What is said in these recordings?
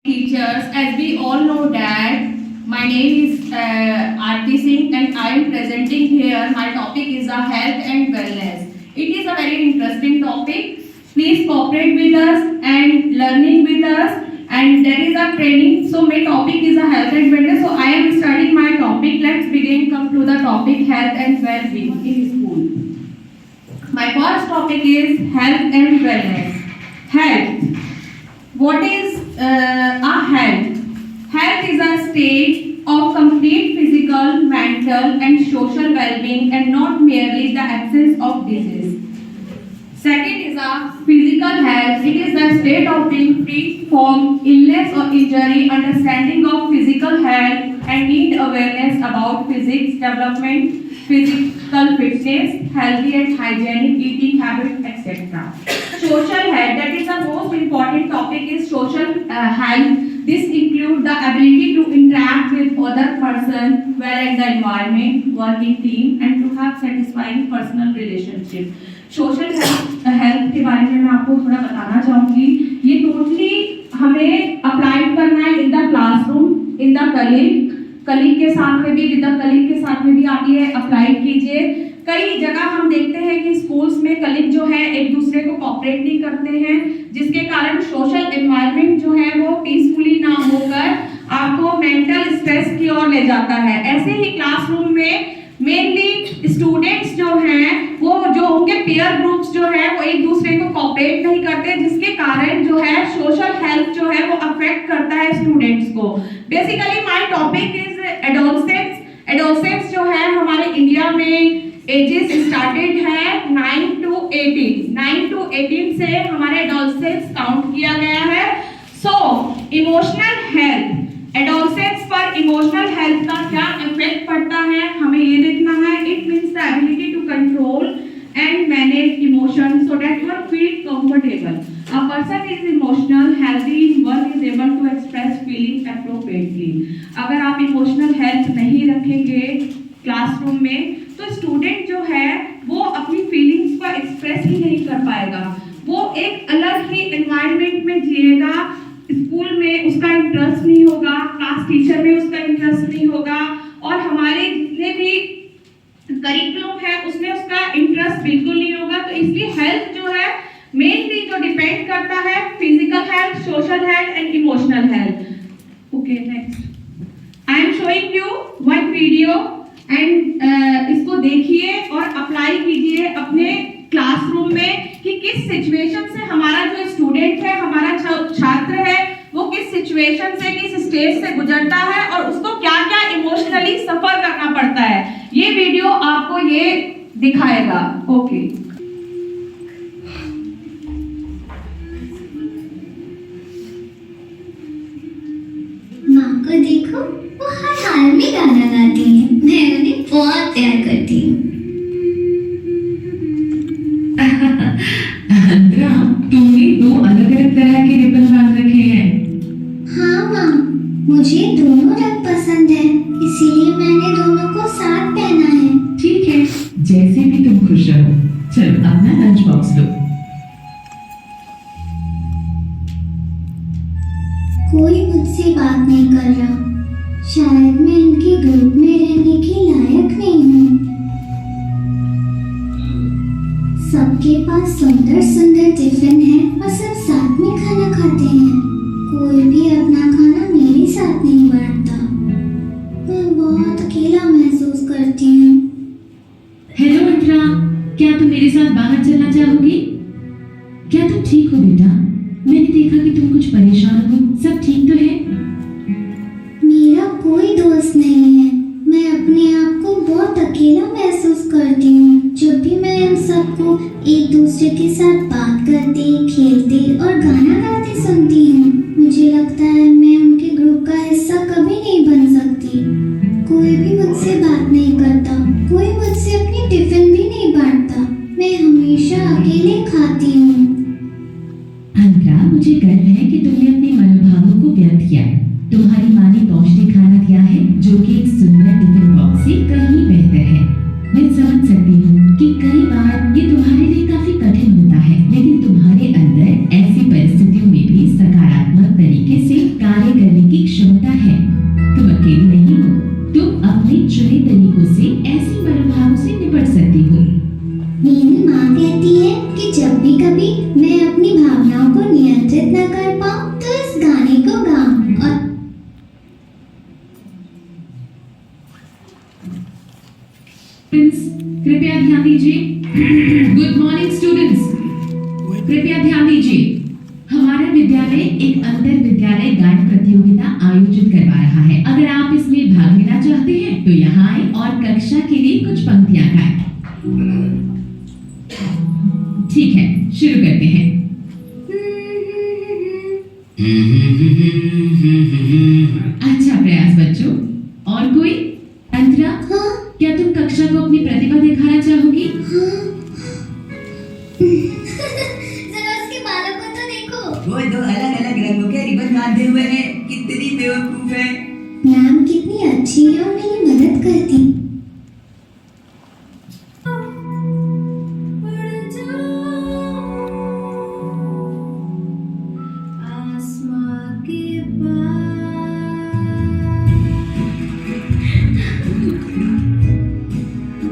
Teachers, as we all know that my name is Aarti Singh and I am presenting here. My topic is a health and wellness. It is a very interesting topic. Please cooperate with us and learning with us. And there is a training. So my topic is a health and wellness. So I am starting my topic. Let's begin. Come to the topic health and well-being in school. My first topic is health and wellness. Health. What is a health? Health is a state of complete physical, mental and social well-being and not merely the absence of disease. Second is a physical health. It is the state of being free from illness or injury, understanding of physical health and need awareness about physics development, physical fitness, healthy and hygienic eating habits, etc. Social health, that is the most important topic is social health. This includes the ability to interact with other person, well in the environment, working team and to have satisfying personal relationship. Social health के बारे में मैं आपको थोड़ा बताना चाहूँगी. ये totally हमें अप्लाई करना है इन the classroom, in the colleague के साथ में भी, विद द कलीग के साथ में भी आप ये अप्लाई कीजिए. कई जगह हम देखते हैं कि स्कूल्स में कलीग जो है एक दूसरे को कोऑपरेट नहीं करते हैं, जिसके कारण सोशल एनवायरनमेंट जो है वो पीसफुली ना होकर आपको मेंटल स्ट्रेस की ओर ले जाता है. ऐसे ही क्लासरूम में मेनली स्टूडेंट्स जो हैं वो जो उनके पीयर ग्रुप्स जो है वो एक दूसरे को कोऑपरेट नहीं करते, जिसके कारण जो है सोशल हेल्थ जो है वो अफेक्ट करता है स्टूडेंट्स को. Basically my topic is adolescence. Adolescence जो है हमारे इंडिया में एजेस स्टार्टेड है 9 to 18 से हमारे एडोलसेंस काउंट किया गया है. सो इमोशनल हेल्थ, एडोलसेंस पर इमोशनल हेल्थ का क्या इफेक्ट पड़ता है हमें ये देखना है. It means the ability to control and manage emotion so that you feel comfortable. A person is emotional healthy one is able to express feeling appropriately. अगर आप इमोशनल हेल्थ नहीं रखेंगे क्लासरूम में तो स्टूडेंट जो है वो अपनी फीलिंग्स को एक्सप्रेस ही नहीं कर पाएगा. वो एक अलग ही एनवायरनमेंट में जिएगा. स्कूल में उसका इंटरेस्ट नहीं होगा, क्लास टीचर में उसका इंटरेस्ट नहीं होगा और हमारे जितने भी करिकुलम है उसमें उसका इंटरेस्ट बिल्कुल नहीं होगा. तो इसलिए हेल्थ जो है मेनली जो डिपेंड करता है physical health, social health and emotional health. Okay next I am showing you one video and इसको देखिए और अप्लाई कीजिए अपने क्लासरूम में कि किस सिचुएशन से हमारा जो स्टूडेंट है, हमारा छात्र है वो किस सिचुएशन से, किस स्टेज से गुजरता है और उसको क्या क्या इमोशनली सफर करना पड़ता है. ये वीडियो आपको ये दिखाएगा. ओके माँ को देखो, वो हर हाल में गाना गाती है. मैं उन्हें बहुत प्यार करती हूँ. अंतरा, तुमने दो अलग अलग तरह के रिबन बांध रखे हैं. हाँ माँ, मुझे दोनों रंग पसंद है, इसीलिए मैंने दोनों को साथ पहना है. ठीक है, जैसे भी तुम खुश रहो. चलो अपना लंच बॉक्स लो. कोई मुझसे बात नहीं कर रहा. शायद मैं इनके ग्रुप में रहने के लायक नहीं हूँ. सबके पास सुंदर सुंदर टिफिन है और सब साथ में खाना खाते हैं. कोई भी अपना खाना मेरे साथ नहीं बांटता. मैं बहुत अकेला महसूस करती हूँ. हेलो अंतरा, क्या तुम मेरे साथ बाहर चलना चाहोगी? क्या तुम ठीक हो बेटा? मैंने देखा कि तुम कुछ परेशान हो. सब ठीक तो है? मेरा कोई दोस्त नहीं है. मैं अपने आप को बहुत अकेला महसूस करती हूँ. जब भी मैं इन सबको एक दूसरे के साथ बात करते, खेलते और गाना गाते सुनती हूँ, मुझे लगता है मैं उनके ग्रुप का हिस्सा कभी नहीं बन सकती. कोई भी मुझसे बात नहीं करता, कोई मुझसे अपनी टिफिन भी नहीं बांटता. मैं हमेशा अकेले खाती हूँ. अंतरा, मुझे गर्व है कि तुमने अपने मनोभावों को व्यक्त किया. तुम्हारी माँ ने पौष्टिक खाना दिया है जो कि एक सुंदर टिफिन बॉक्स से कहीं बेहतर है. मैं समझ सकती हूँ कि कई बार ये तुम्हारे लिए काफी कठिन होता है, लेकिन तुम्हारे अंदर ऐसी परिस्थितियों में भी सकारात्मक तरीके से कार्य कार्य करने की क्षमता है। तुम अकेली नहीं हो, तुम अपने चुने तरीकों से ऐसे मनोभावों से निपट सकती हो। मेरी माँ कहती है कि जब भी कभी मैं अपनी भावनाओं को नियंत्रित न कर पाऊँ तो इस गाने को गाऊं और प्रिंस, कृपया ध्यान दीजिए। गुड मॉर्निंग स्टूडेंट्स, कृपया ध्यान दीजिए। हमारा विद्यालय एक अंतर विद्यालय गायन प्रतियोगिता आयोजित करवा रहा है। अगर आप इसमें भाग लेना चाहते हैं तो यहाँ आए और कक्षा के लिए कुछ पंक्तियां गाएं। ठीक है, शुरू करते हैं। अच्छा प्रयास बच्चों। और कोई? अंतरा, हाँ क्या तुम कक्षा को अपनी प्रतिभा दिखाना चाहोगी? जरा उसके बालों को तो देखो। वो दो अलग अलग रंगों के रिबन बांधे हुए हैं। कितनी बेवकूफ है। मैम कितनी अच्छी है और मेरी मदद करती।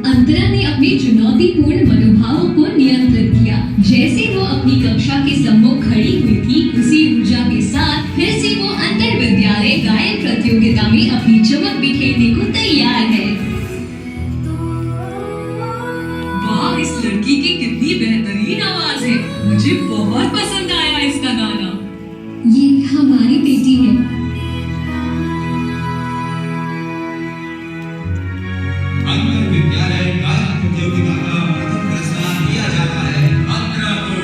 अंतरा ने अपने चुनौतीपूर्ण मनोभावों को नियंत्रित किया। जैसे वो अपनी कक्षा के सम्मुख खड़ी हुई थी, उसी ऊर्जा के साथ फिर से वो अंतर विद्यालय गायन प्रतियोगिता में अपनी चमक बिखेरने को तैयार है। वाह, इस लड़की की कितनी बेहतरीन आवाज है। मुझे बहुत पसंद आया इसका गाना। ये हमारी बेटी है। अंतर विद्यालय गायन प्रतियोगिता का प्रथम पुरस्कार दिया जाता है अंतरा को।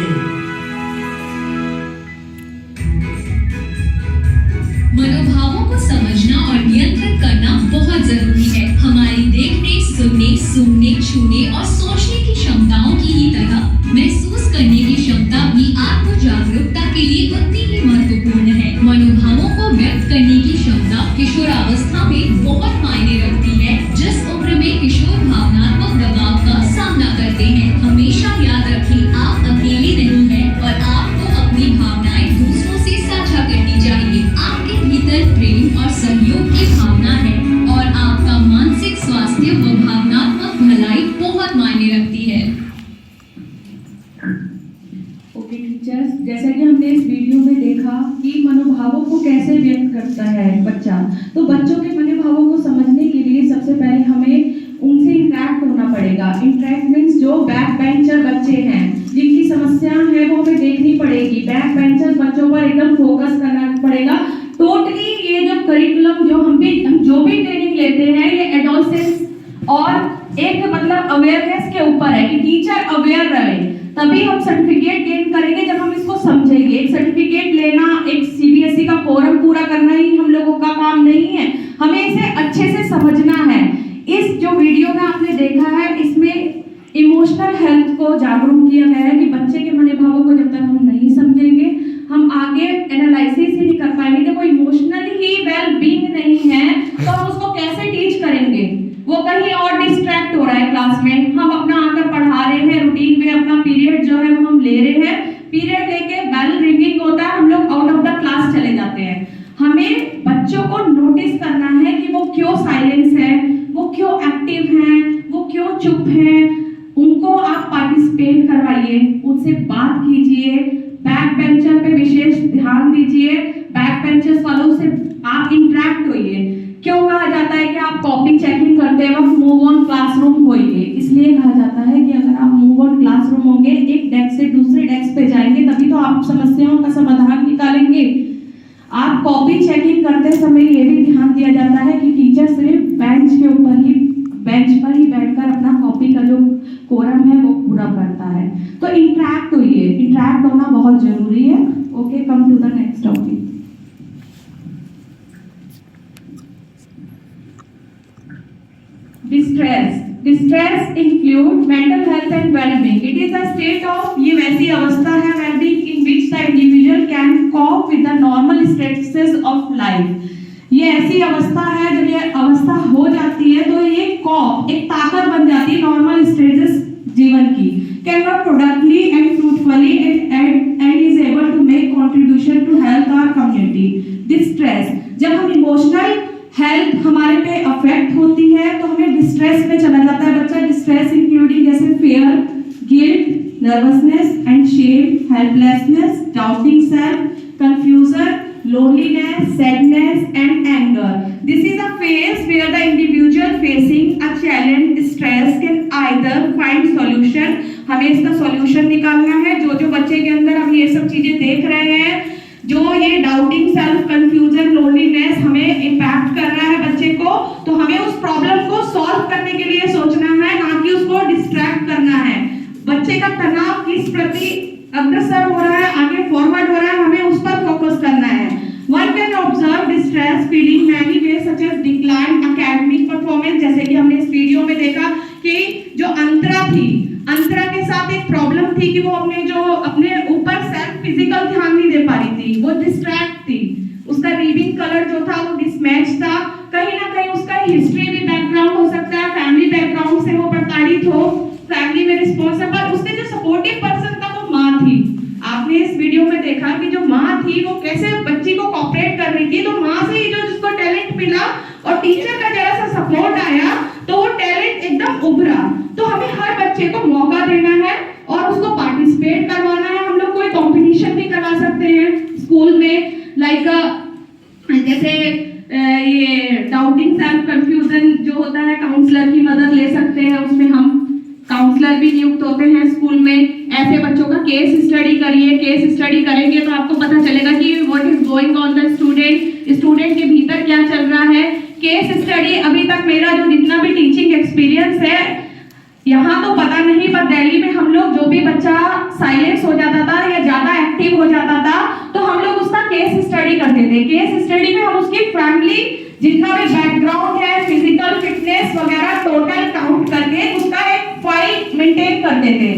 मनोभावों को समझना और नियंत्रित करना बहुत जरूरी है। हमारी देखने, सुनने, सूंघने, छूने और सोचने की क्षमताओं की ही तरह महसूस करने की क्षमता भी आत्म जागरूकता के लिए उतनी ही महत्वपूर्ण है। मनोभावों को व्यक्त करने की क्षमता किशोरावस्था में बहुत मायने रखती है। जिस उम्र में किशोर भावनात्मक दबाव का सामना करते हैं, हमेशा याद रखें आप अकेले नहीं हैं और आपको अपनी भावनाएं दूसरों से साझा करनी चाहिए। आपके भीतर प्रेम और सहयोग की भावना है और आपका मानसिक स्वास्थ्य व भावनात्मक भलाई बहुत मायने रखती है। ओके टीचर्स, जैसा कि हमने इस वीडियो में देखा कि मनोभावों को कैसे व्यक्त करता है बच्चा, तो बच्चों के मनोभावों को समझने के लिए सबसे पहले हमें उनसे इंटरेक्ट होना पड़ेगा। इंटरेक्ट मीन्स जो बैक बेंचर बच्चे हैं, जिनकी समस्याएं हैं वो हमें देखनी पड़ेगी। बैक बेंचर बच्चों पर एकदम फोकस करना पड़ेगा। टोटली ये जो करिकुलम जो हम जो भी ट्रेनिंग लेते हैं ये एडोलसेंस और एक मतलब अवेयरनेस के ऊपर है कि टीचर अवेयर रहे, तभी हम सर्टिफिकेट गेन करेंगे जब हम इसको समझेंगे। एक सर्टिफिकेट लेना, एक सीबीएसई का फॉर्म पूरा करना ही हम लोगों का काम नहीं है, हमें इसे अच्छे से समझना है। इस जो वीडियो में आपने देखा है इसमें इमोशनल हेल्थ को जागरूक किया गया है कि बच्चे के मनोभावों को जब तक हम नहीं समझेंगे हम आगे एनालिसिस ही नहीं कर पाएंगे। जब वो इमोशनली ही वेल बीइंग नहीं है तो हम उसको कैसे टीच करेंगे? वो कहीं और डिस्ट्रैक्ट हो रहा है क्लास में, हम अपना आकर पढ़ा रहे हैं, रूटीन में अपना पीरियड जो है वो हम ले रहे हैं, पीरियड लेके बेल रिंगिंग होता है, हम लोग आउट ऑफ द क्लास चले जाते हैं। हमें बच्चों को नोटिस करना है कि वो क्यों साइलेंस है, वो क्यों एक्टिव हैं, वो क्यों चुप हैं। उनको आप पार्टिसिपेट करवाइए, उनसे बात कीजिए, बैक बेंचर पे विशेष ध्यान दीजिए, बैक बेंचर्स वालों से आप इंटरेक्ट होइए। क्यों कहा जाता है कि आप कॉपी चेकिंग करते वक्त मूव ऑन क्लासरूम होइए? इसलिए कहा जाता है कि अगर आप मूव ऑन क्लासरूम होंगे, एक डेस्क से दूसरे डेस्क पे जाएंगे, तभी तो आप समस्याओं का समाधान निकालेंगे। आप कॉपी चेकिंग करते समय ये भी ध्यान दिया जाता है कि टीचर सिर्फ बेंच पर ही बैठकर अपना कॉपी का जो कोरम है वो पूरा करता है। तो इंटरेक्ट होइए, इंटरेक्ट होना बहुत जरूरी है। Okay, come to the next topic. Distress include mental health and well-being. It is a state of, ये वैसी अवस्था है well-being in which the individual can cope with the normal stresses of life. ये ऐसी अवस्था है जब ये अवस्था हो जाती है तो ये कॉप एक ताकत बन जाती है नॉर्मल स्ट्रेसेस जीवन की, can work productively and fruitfully and is able to make contribution to health or community. Distress, जब हम इमोशनल हेल्थ हमारे पे अफेक्ट होती है तो हमें डिस्ट्रेस में चला जाता है बच्चा. डिस्ट्रेस इंक्लूडिंग जैसे fear, guilt, nervousness and shame, helplessness, doubting self, confusion, loneliness, sadness and anger. This is a phase where the individual facing a challenge, stress can either find solution. हमें इसका solution निकालना है. जो बच्चे के अंदर हम ये सब चीजें देख रहे हैं, जो ये डाउटिंग सेल्फ, कंफ्यूजन, लोनलीनेस हमें इम्पैक्ट कर रहा है बच्चे को, तो हमें उस प्रॉब्लम को सॉल्व करने के लिए सोचना है, ना कि उसको डिस्ट्रैक्ट करना है. बच्चे का तनाव किस प्रति अग्रसर हो रहा है, आगे फॉरवर्ड हो रहा है, हमें उस पर फोकस करना है. One can observe distress feeling many ways such as decline academic performance. जैसे कि हमने इस वीडियो में देखा कि जो अंतरा थी, अंतरा के साथ एक प्रॉब्लम थी कि वो अपने ऊपर सेल्फ फिजिकल ध्यान नहीं दे पा रही थी, वो डिस्ट्रैक्ट थी. उसका रीडिंग कलर जो था वो मिसमैच था. कहीं ना कहीं उसका हिस्ट्री भी बैकग्राउंड हो सकता है, फैमिली बैकग्राउंड से वो प्रताड़ित हो, फैमिली में रिस्पॉन्सिबल. उसके जो सपोर्टिव पर्सन था वो माँ थी. आपने इस वीडियो में देखा कि जो माँ थी वो कैसे बच्ची को कोऑपरेट कर रही थी. तो माँ से ही जो जिसको टैलेंट मिला और टीचर का जरा सा सपोर्ट आया तो वो टैलेंट एकदम उभरा. तो हमें हर बच्चे को मौका देना है और उसको पार्टिसिपेट करवाना है. हम लोग कोई कंपटीशन भी करवा सकते हैं स्कूल में, लाइक जैसे ये डाउटिंग सेल्फ, कंफ्यूजन जो होता है, काउंसलर की मदद ले सकते हैं. उसमें हम काउंसलर भी नियुक्त होते हैं स्कूल में. ऐसे बच्चों का केस स्टडी करिए. केस स्टडी करेंगे तो आपको पता चलेगा कि what is going on the student के भीतर क्या चल रहा है. केस स्टडी अभी तक मेरा जो जितना भी टीचिंग एक्सपीरियंस है, यहाँ तो पता नहीं, पर दिल्ली में हम लोग जो भी बच्चा साइलेंस हो जाता था या ज्यादा एक्टिव हो जाता था तो हम लोग उसका केस स्टडी करते थे. केस स्टडी में हम उसकी फैमिली जितना भी बैकग्राउंड है, फिजिकल फिटनेस वगैरह टोटल काउंट करके उसका एक फाइल मेंटेन करते थे.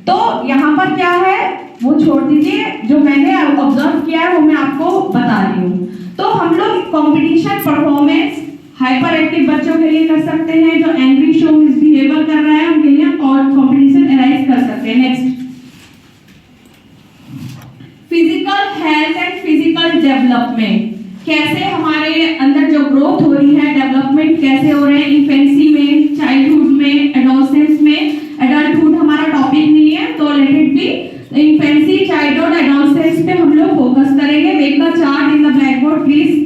तो यहाँ पर क्या है वो छोड़ दीजिए, जो मैंने ऑब्जर्व किया है वो मैं आपको बता रही हूँ. तो हम लोग कंपटीशन परफॉर्मेंस हाइपर एक्टिव बच्चों के लिए कर सकते हैं, जो एंग्री शो मिसबिहेवियर कर रहा है उनके लिए हम कंपटीशन अरेंज कर सकते हैं. Next, physical health and physical development. कैसे हमारे अंदर जो ग्रोथ हो रही है, डेवलपमेंट कैसे हो रहे हैं इन्फेंसी में, चाइल्डहुड में, एडोलसेंस में. एडल्टहुड हमारा टॉपिक नहीं है तो let it be. Infancy, childhood, adolescence पे हम लोग फोकस करेंगे. Make the chart in the black board please.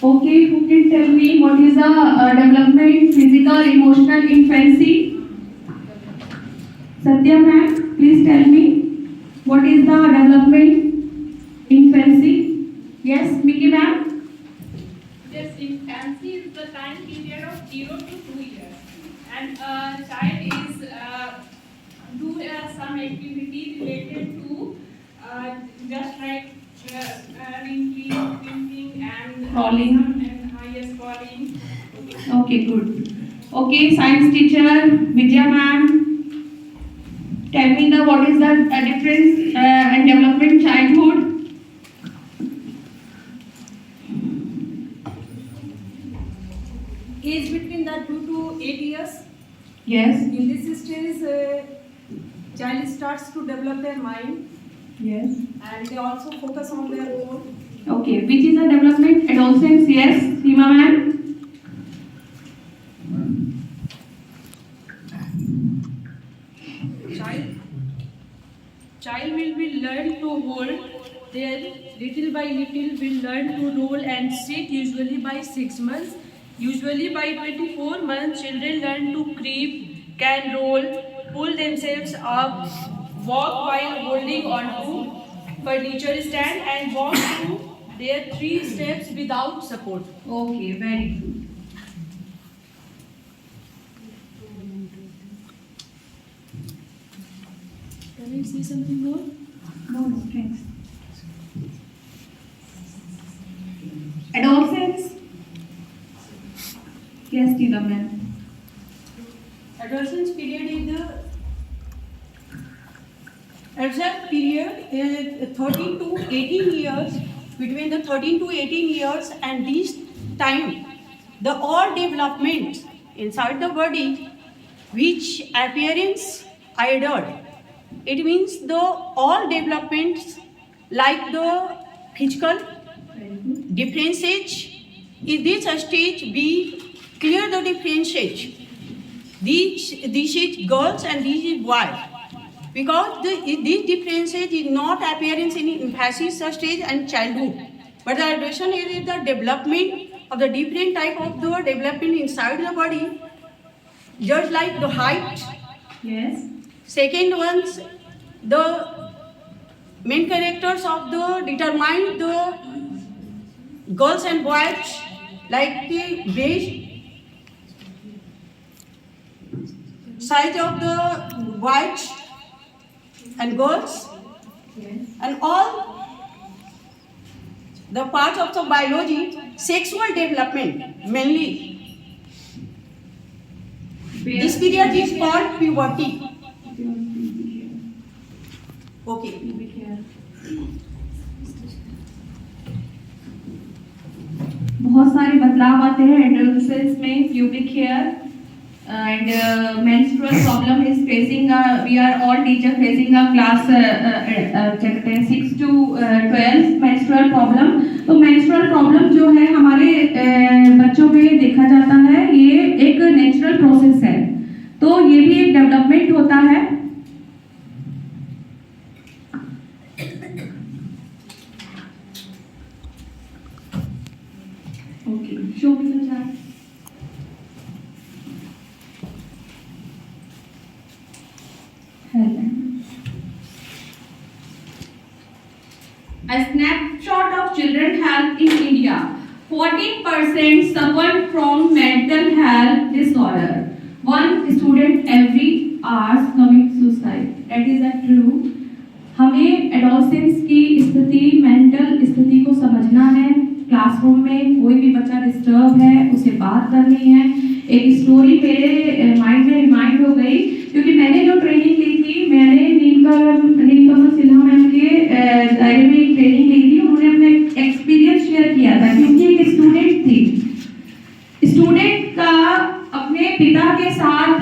Okay, who can tell me what is the development, physical, emotional, infancy? Satya ma'am, please tell me what is the development, infancy? Yes, Miki ma'am. Yes, infancy is the time period of 0 to 2 years, and a child is do some activity related to just like thinking and Crawling. And yes, crawling. Okay, good. Okay, science teacher Vidya ma'am, tell me what is the difference and development childhood? Age between the 2 to 8 years. Yes. In this stage, child starts to develop their mind, Yes. and they also focus on their own. Okay, which is the development? Adolescence. Yes, Seema ma'am. Child will be learn to hold their little by little will learn to roll and sit, usually by 6 months. Usually by 24 months, children learn to creep, can roll, pull themselves up, walk while holding on to furniture stand, and walk through their 3 steps without support. Okay, very good. Can we see something more? No, thanks. Stila ma'am. Adolescence period is 13 to 18 years. Between the 13 to 18 years and this time, the all development inside the body which appearance adult. It means the all developments like the physical differentiate. In this stage, we clear the differentiate. This is girls and this is boys. Because this differentiate is not appearance in infancy stage and childhood. But the adolescence is the development of the different type of the development inside the body. Just like the height. Yes. Second ones, the main characters of the determine the girls and boys, like the waist, size of the boys and girls, and all the parts of the biology, sexual development mainly. This period is called puberty. Okay. बहुत सारे बदलाव आते हैं adolescence में, pubic hair and menstrual problem is facing we are all teacher facing a class 6 to 12 menstrual problem. तो menstrual problem जो है हमारे बच्चों में देखा जाता है, ये एक नेचुरल प्रोसेस है, तो ये भी एक डेवलपमेंट होता है. Okay, show me the chart. A snapshot of children health in India. 14% suffer from mental health disorder. One student every hour commits suicide. That is that true? हमें एडोलेसेंस की स्थिति, मेंटल स्थिति को समझना है. क्लासरूम में कोई भी बच्चा डिस्टर्ब है, उसे बात करनी है. एक स्टोरी मेरे माइंड में रिमाइंड हो गई, क्योंकि मैंने जो ट्रेनिंग ली थी, मैंने नीलकमल सिन्हा मैम के दायरे में एक ट्रेनिंग ली थी. उन्होंने अपना एक्सपीरियंस शेयर किया था, क्योंकि एक स्टूडेंट थी. स्टूडेंट का अपने पिता के साथ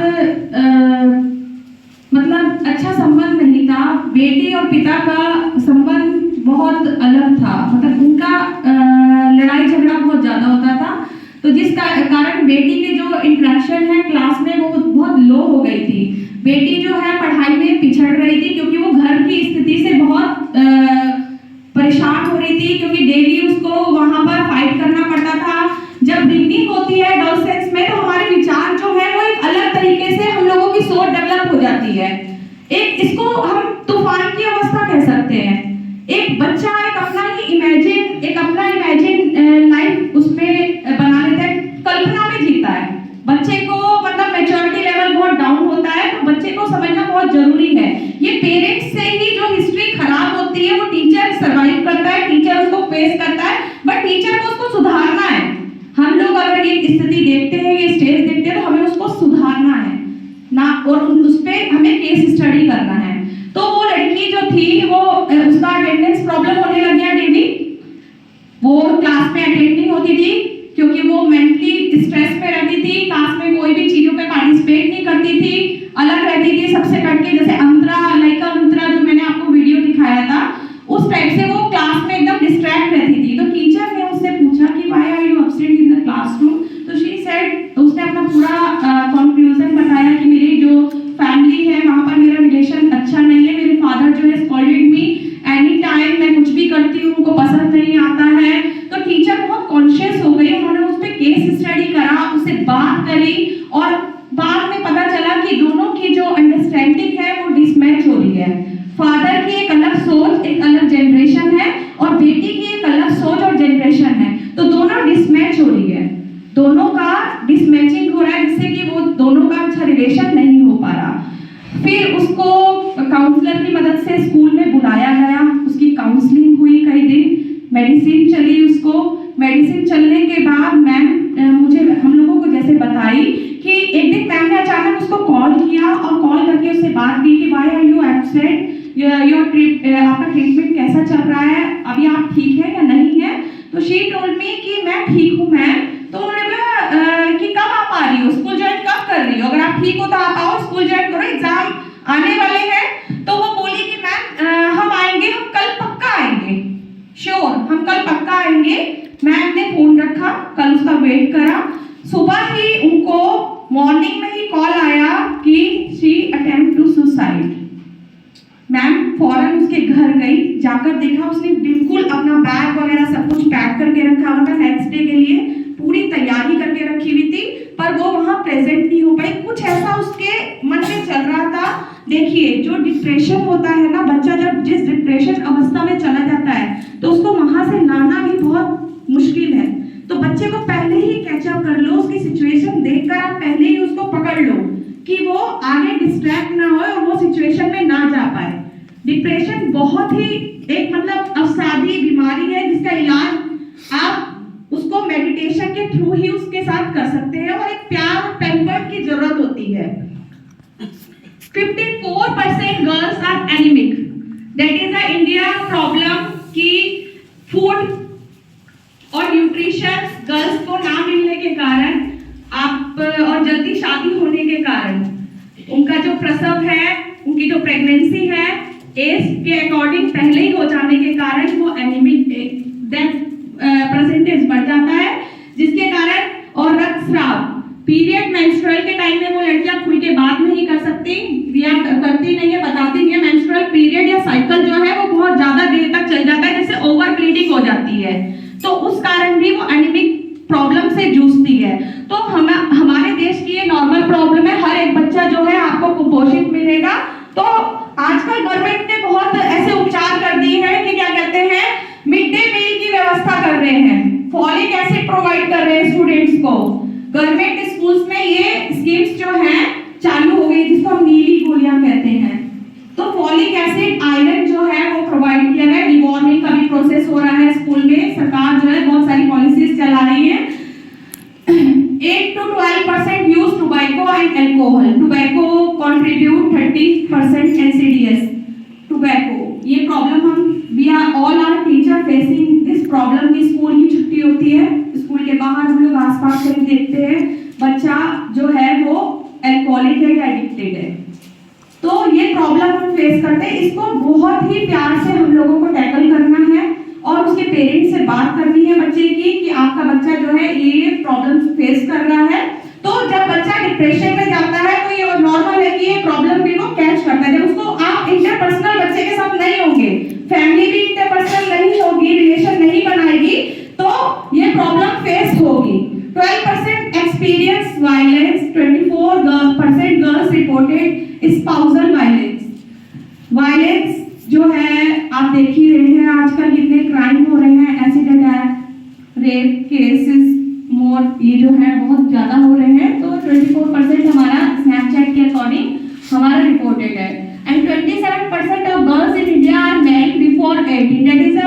मतलब अच्छा संबंध नहीं था. बेटी और पिता का संबंध बहुत अलग था, मतलब उनका लड़ाई झगड़ा बहुत ज्यादा होता था. तो जिस कारण बेटी के जो इंटरेक्शन है क्लास में वो बहुत लो हो गई थी. बेटी जो है पढ़ाई में पिछड़ रही थी, क्योंकि वो घर की स्थिति से बहुत परेशान हो रही थी, क्योंकि डेली उसको वहां पर फाइट करना पड़ता था. जब बिगनिंग होती है एडोलेसेंस में, तो हमारे विचार जो है वो एक अलग तरीके से हम लोगों की सोच डेवलप हो जाती है. एक इसको हम तूफान की अवस्था कह सकते हैं. एक बच्चा एक अपना इमेजिन लाइफ उसमें बना लेता है, कल्पना में जीता है. बच्चे को मतलब मैच्योरिटी लेवल बहुत डाउन होता है, तो बच्चे को समझना बहुत जरूरी है. ये पेरेंट्स से ही जो हिस्ट्री खराब होती है, वो टीचर सर्वाइव करता है, टीचर उसको फेस करता है, बट टीचर को उसको सुधारना है. हम लोग अगर ये स्थिति देखते हैं, ये स्टेज देखते हैं, तो हमें उसको सुधारना है ना, और उस पे हमें केस स्टडी करना है. तो वो लड़की जो थी, वो उसका अटेंडेंस प्रॉब्लम होने लग गया डेली. वो क्लास में अटेंड नहीं होती थी, क्योंकि वो मेंटली स्ट्रेस में रहती थी. क्लास में कोई भी चीजों पे पार्टिसिपेट नहीं करती थी, अलग रहती थी सबसे कटके. जैसे अंतरा जो मैंने आपको वीडियो दिखाया था, उस टाइप से वो क्लास में एकदम डिस्ट्रैक्ट रहती थी. तो टीचर ने उससे पूछा कि why are you absent in the classroom. तो शी सेड, उसने अपना पूरा कंक्लूजन बताया कि मेरी जो फैमिली है वहां पर मेरा रिलेशन अच्छा नहीं है. मेरे फादर जो है स्कॉल्डेड मी एनी टाइम, मैं कुछ भी करती हूँ उनको पसंद नहीं आता है. तो टीचर बहुत कॉन्शियस हो गई. उन्होंने उस पर केस स्टडी करा, उससे बात करी, और बाद में पता चला कि दोनों की जो अंडरस्टैंडिंग है वो डिसमैच हो रही है. फादर की एक अलग सोच, एक अलग जनरेशन है, और बेटी की एक अलग सोच और जनरेशन है. तो दोनों डिसमैच हो रही है, दोनों का डिसमैचिंग हो रहा है, जिससे कि वो दोनों का अच्छा रिलेशन नहीं हो पा रहा. फिर उसको काउंसलर की मदद से स्कूल में बुलाया गया. उसकी काउंसलिंग हुई कई दिन, मेडिसिन चली उसको. मेडिसिन चलने के बाद मैम मुझे हम लोगों को जैसे बताया किया और कॉल करके उससे बात की कि why are you absent, your trip, आपका ट्रीटमेंट कैसा चल रहा है, अभी आप ठीक है या नहीं है। तो शी टोल्ड मी कि मैं ठीक हूँ मैम। तो उन्होंने बोला कि कब आप आ रही हो, स्कूल ज्वाइन कब कर रही हो, अगर आप ठीक हो तो आप आओ, स्कूल ज्वाइन करो, एग्जाम आने वाले हैं। तो वो बोली कि मैम हम आएंगे, हम कल पक्का आएंगे, श्योर हम कल पक्का आएंगे। मैम ने फोन रखा, कल उसका वेट करा। सुबह ही उनको मॉर्निंग में ही कॉल आया कि she attempt to suicide. Ma'am फौरन उसके घर गई, जाकर देखा उसने बिल्कुल अपना बैग वगैरह सब कुछ पैक करके रखा हुआ था, नेक्स्ट डे के लिए पूरी तैयारी करके रखी हुई थी, पर वो वहां प्रेजेंट नहीं हो पाई। कुछ ऐसा उसके मन में चल रहा था। देखिए जो डिप्रेशन होता है ना, बच्चा जब जिस डिप्रेशन अवस्था में चला जाता है तो उसको वहां से लाना भी बहुत मुश्किल है। तो बच्चे को पहले ही कैचअप कर लो, उसकी सिचुएशन देखकर आप पहले ही उसको पकड़ लो कि वो आगे डिस्ट्रैक्ट ना हो और वो सिचुएशन में ना जा पाए। डिप्रेशन बहुत ही एक मतलब अवसादी बीमारी है जिसका इलाज आप उसको मेडिटेशन के थ्रू ही उसके साथ कर सकते हैं और एक प्यार और पैम्पर्ड की जरूरत होती है। 54% girls are anaemic, that is a India problem कि फूड और न्यूट्रिशन गर्ल्स को ना मिलने के कारण आप और जल्दी शादी होने के कारण उनका जो प्रसव है, उनकी जो प्रेगनेंसी है एज के अकॉर्डिंग पहले ही हो जाने के कारण वो एनीमिक डेथ परसेंटेज बढ़ जाता है, जिसके कारण और रक्तस्राव पीरियड मेंस्ट्रुअल के टाइम में वो लड़कियां खुल के बात नहीं कर सकती, रिएक्ट करती नहीं है, बताती नहीं है। मेंस्ट्रुअल पीरियड या साइकिल जो है वो बहुत ज्यादा देर तक चल जाता है, जिससे ओवर ब्लीडिंग हो जाती है, तो उस कारण भी वो एनीमिक प्रॉब्लम से जूझती है। तो हमारे देश की ये नॉर्मल प्रॉब्लम है, हर एक बच्चा जो है आपको कुपोषित मिलेगा। तो आजकल गवर्नमेंट ने बहुत ऐसे उपचार कर दिए हैं कि क्या कहते हैं, मिड डे मील की व्यवस्था कर रहे हैं, फॉलिक एसिड प्रोवाइड कर रहे हैं स्टूडेंट्स को। गवर्नमेंट स्कूल्स में ये स्कीम्स जो हैं चालू हो गई, जिसको हम नीली गोलियां कहते हैं। तो फॉलिक एसिड, आयरन जो है वो प्रोवाइड किया है। डिवॉर्मिंग का भी प्रोसेस हो रहा है स्कूल में, सरकार जो है बहुत सारी पॉलिसीज चला रही है। 8 to 12% use tobacco and alcohol. Tobacco contribute 30% NCDs. Tobacco, ये प्रॉब्लम हम we are all our teacher facing this problem की स्कूल की छुट्टी होती है, स्कूल के बाहर हम लोग आसपास कहीं देखते हैं बच्चा जो है वो अल्कोहलिक है या एडिक्टेड है। तो ये प्रॉब्लम हम फेस करते हैं, इसको बहुत ही प्यार से हम लोगों को टैकल करना है और उसके पेरेंट्स से बात करनी है बच्चे की कि आपका बच्चा जो है ये प्रॉब्लम फेस कर रहा है। तो जब बच्चा डिप्रेशन में जाता है तो ये नॉर्मल है कि ये प्रॉब्लम भी वो कैच करता है। जब उसको आप इंटरपर्सनल बच्चे के साथ नहीं होंगे, फैमिली भी इंटरपर्सनल नहीं होगी, रिलेशन नहीं बनाएगी, तो ये प्रॉब्लम फेस होगी। 12% experience violence, 24% girls reported spousal violence जो है आप देख ही रहे हैं आजकल कितने क्राइम हो रहे हैं, एसिड अटैक, रेप केसेस मोर, ये जो है बहुत ज्यादा हो रहे हैं। तो 24% हमारा स्नैपचैट के अकॉर्डिंग हमारा रिपोर्टेड है। And 27% of girls in India are married before 18, that is a,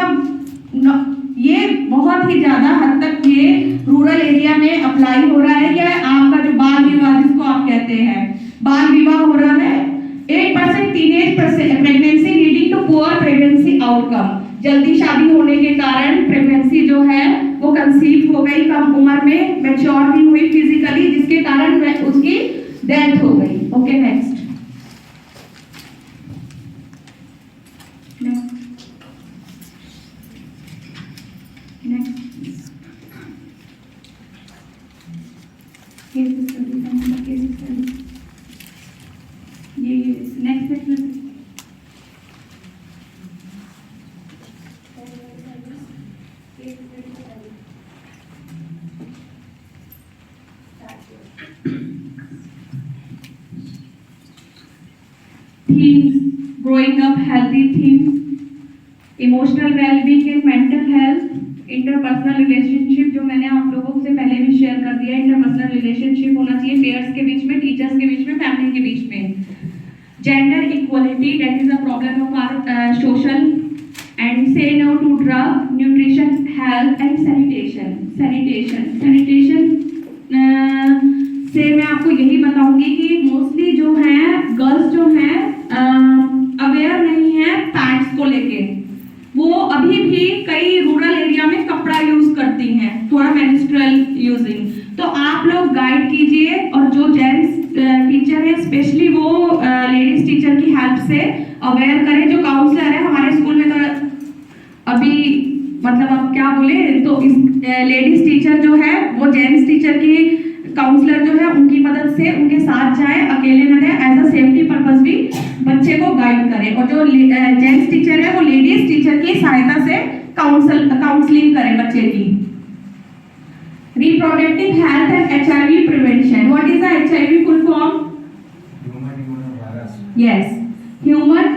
ये बहुत ही ज्यादा हद तक ये रूरल एरिया में अप्लाई हो रहा है। क्या आपका जो बाल विवाह जिसको आप कहते हैं, बाल विवाह हो रहा है। 8% teenage pregnancy leading to poor pregnancy outcome, जल्दी शादी होने के कारण प्रेगनेंसी जो है वो कंसीव हो गई कम उम्र में, मैच्योर नहीं हुई फिजिकली, जिसके कारण उसकी डेथ हो गई। Okay next. Themes, growing up healthy themes, emotional wellbeing and mental health, interpersonal relationship जो मैंने आप लोगों से पहले भी शेयर कर दिया। इंटरपर्सनल रिलेशनशिप होना चाहिए पेयर्स के बीच में, टीचर्स के बीच में, फैमिली के बीच में। Gender equality, that is a problem of our social, and से no to drug, nutrition, health and sanitation से मैं आपको यही बताऊंगी कि मोस्टली जो है स्पेशली वो लेडीज टीचर की हेल्प से अवेयर करें। जो काउंसलर है हमारे स्कूल में, तो अभी मतलब अब क्या बोले, तो इस लेडीज टीचर जो है वो जेंट्स टीचर की काउंसलर जो है उनकी मदद से उनके साथ जाए, अकेले न जाए, एज अ सेफ्टी पर्पस भी बच्चे को गाइड करें। और जो जेंट्स टीचर है वो लेडीज टीचर की सहायता से काउंसलिंग करें बच्चे की। Reproductive health and HIV prevention. What is the HIV full form? Human immunovirus. Yes, human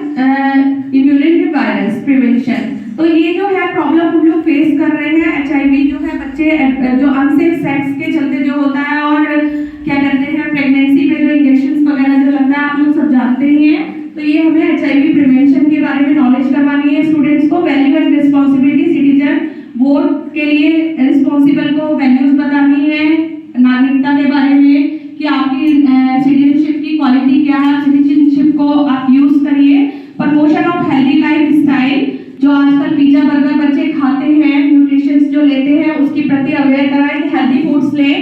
immunovirus prevention. तो ये जो है प्रॉब्लम हम लोग फेस कर रहे हैं। HIV जो है बच्चे जो अनसेफ सेक्स के चलते जो होता है, और क्या कहते हैं प्रेगनेंसी में जो इंजेक्शन वगैरह जो लगता है, आप लोग सब जानते ही हैं। तो ये हमें HIV प्रिवेंशन के बारे में नॉलेज करवानी है स्टूडेंट्स को। Value and responsibility, citizen vote के लिए रिस्पॉन्सिबल को वैल्यूज बतानी है, नागरिकता के बारे में कि आपकी सिटीजनशिप की क्वालिटी क्या है, सिटीजनशिप को आप यूज करिए। Promotion of healthy life style, जो आजकल पिज्जा बर्गर बच्चे खाते हैं, न्यूट्रिशंस जो लेते हैं, उसकी प्रति अवेयर कराएं कि हेल्दी फूड्स लें।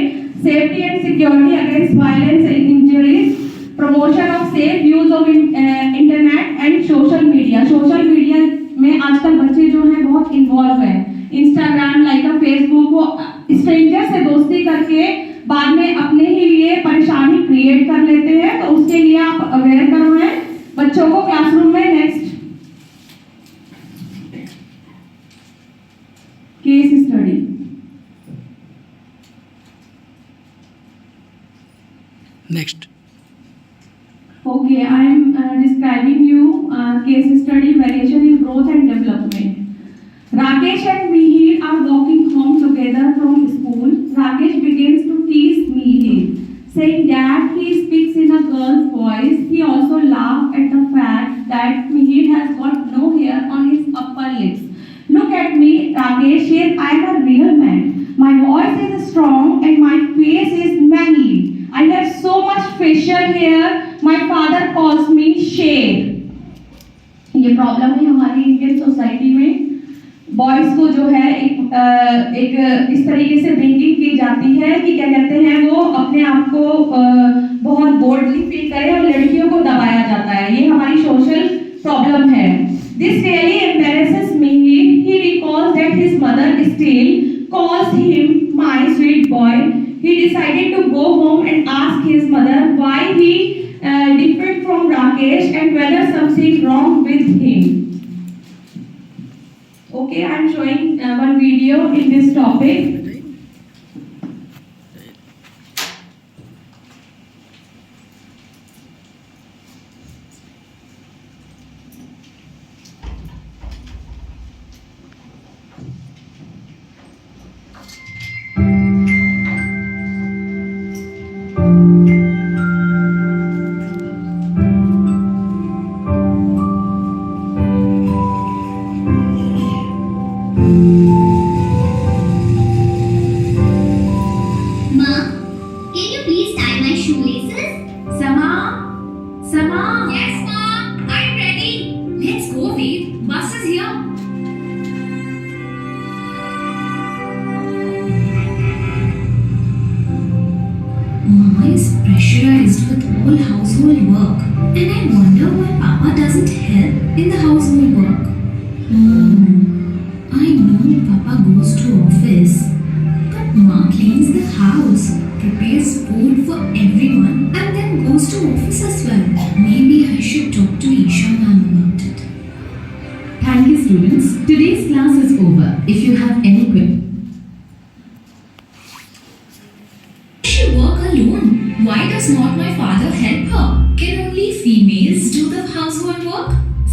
Safety and security against violence and injuries, promotion of safe use of internet and social media. Social media में आजकल बच्चे जो हैं बहुत इन्वॉल्व हैं। इंस्टाग्राम, लाइक फेसबुक, वो स्ट्रेंजर से दोस्ती करके बाद में अपने ही लिए परेशानी क्रिएट कर लेते हैं। तो उसके लिए आप अवेयर करवाएं बच्चों को क्लासरूम में। Next case study. Next. Okay, I am describing you case study, variation in growth and development. Rakesh and Mihir are walking home together from school. Rakesh begins to tease Mihir, saying that he speaks in a girl's voice. He also laughs at the fact that Mihir has got no hair on his upper lips. Look at me, Rakesh, here I am a real man. My voice is strong and my face is manly. I have so much facial hair. My father calls me शेर। ये problem है हमारी Indian society में। Boys को जो है एक इस तरीके से ब्रिंगिंग की जाती है कि क्या कहते हैं, वो अपने आप को बहुत बोल्डली फील करे, और लड़कियों को दबाया जाता है। ये हमारी सोशल प्रॉब्लम है। This really embarrasses me. He recalls that his mother still calls him my sweet boy. He decided to go home and ask his mother why he different from Rakesh and whether something wrong with him. Okay, I am showing one video in this topic. Pressurized with all household work, and I wonder why Papa doesn't help in the household work. I know Papa goes to office, but Ma cleans the house, prepares food for everyone, and then goes to office as well. Maybe I should talk to Isha ma'am about it. Thank you, students. Today's class is over. If you have any questions. She work alone. Why does not my father help her? Can only females do the household work?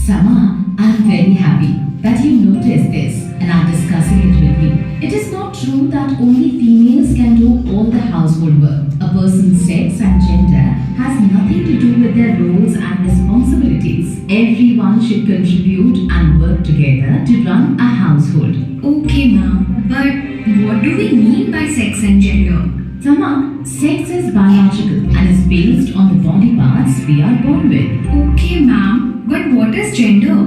Sama, I am very happy that you noticed this and are discussing it with me. It is not true that only females can do all the household work. A person's sex and gender has nothing to do with their roles and responsibilities. Everyone should contribute and work together to run a household. Okay, ma'am. But what do we mean by sex and gender? Sama, sex is biological and is based on the body parts we are born with. Okay, ma'am. But what is gender?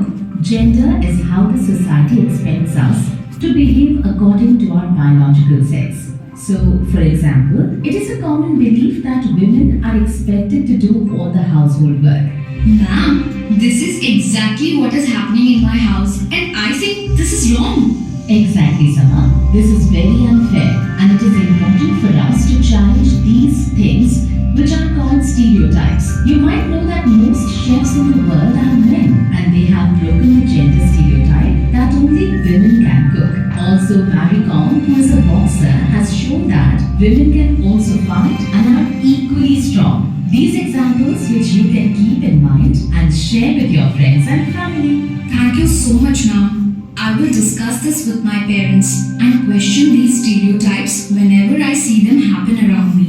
Gender is how the society expects us to behave according to our biological sex. So, for example, it is a common belief that women are expected to to do all the household work. Ma'am, this is exactly what is happening in my house, and I think this is wrong. Exactly, Sama. This is very unfair, and it is important for us to challenge these things which are called stereotypes. You might know that most chefs in the world are men, and they have broken the gender stereotype that only women can cook. Also, Mary Kom, who is a boxer, has shown that women can also fight and are equally strong. These examples which you can keep in mind and share with your friends and family. Thank you so much, ma'am. I will discuss this with my parents and question these stereotypes whenever I see them happen around me.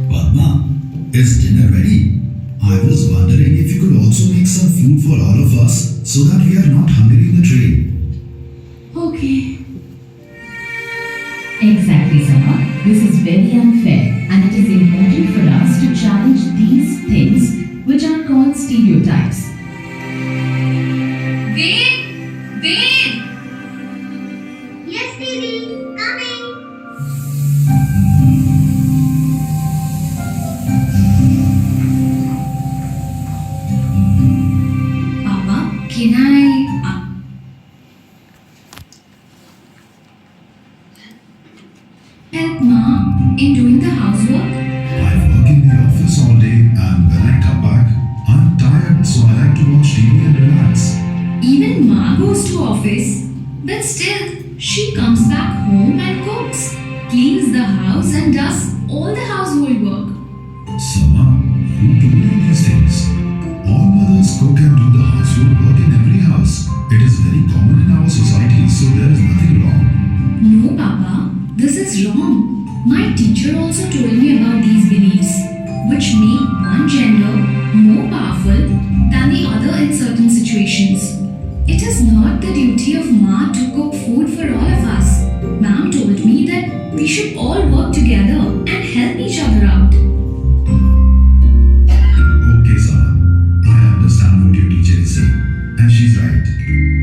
Padma, is dinner ready? I was wondering if you could also make some food for all of us so that we are not hungry in the train. Okay. Exactly, Sama. This is very unfair, and it is important for us to challenge these things which are called stereotypes. Wait! Wait! Yes, Didi, coming. Papa, can I... help Ma in doing the housework? I work in the office all day, and when I come back, I'm tired, so I like to watch TV and relax. Even Ma goes to office, but still, she comes back home and cooks, cleans the house and does all the household work. Sama, who told you these things? All mothers cook and do the household work in every house. It is very common in our society, so there is nothing wrong. No, Papa, this is wrong. My teacher also told me about these beliefs, which make one gender more powerful than the other in certain situations. It is not the duty of Ma to cook food for all of us. Ma'am told me that we should all work together and help each other out. Okay, Sama, I understand what your teacher is saying, and she's right.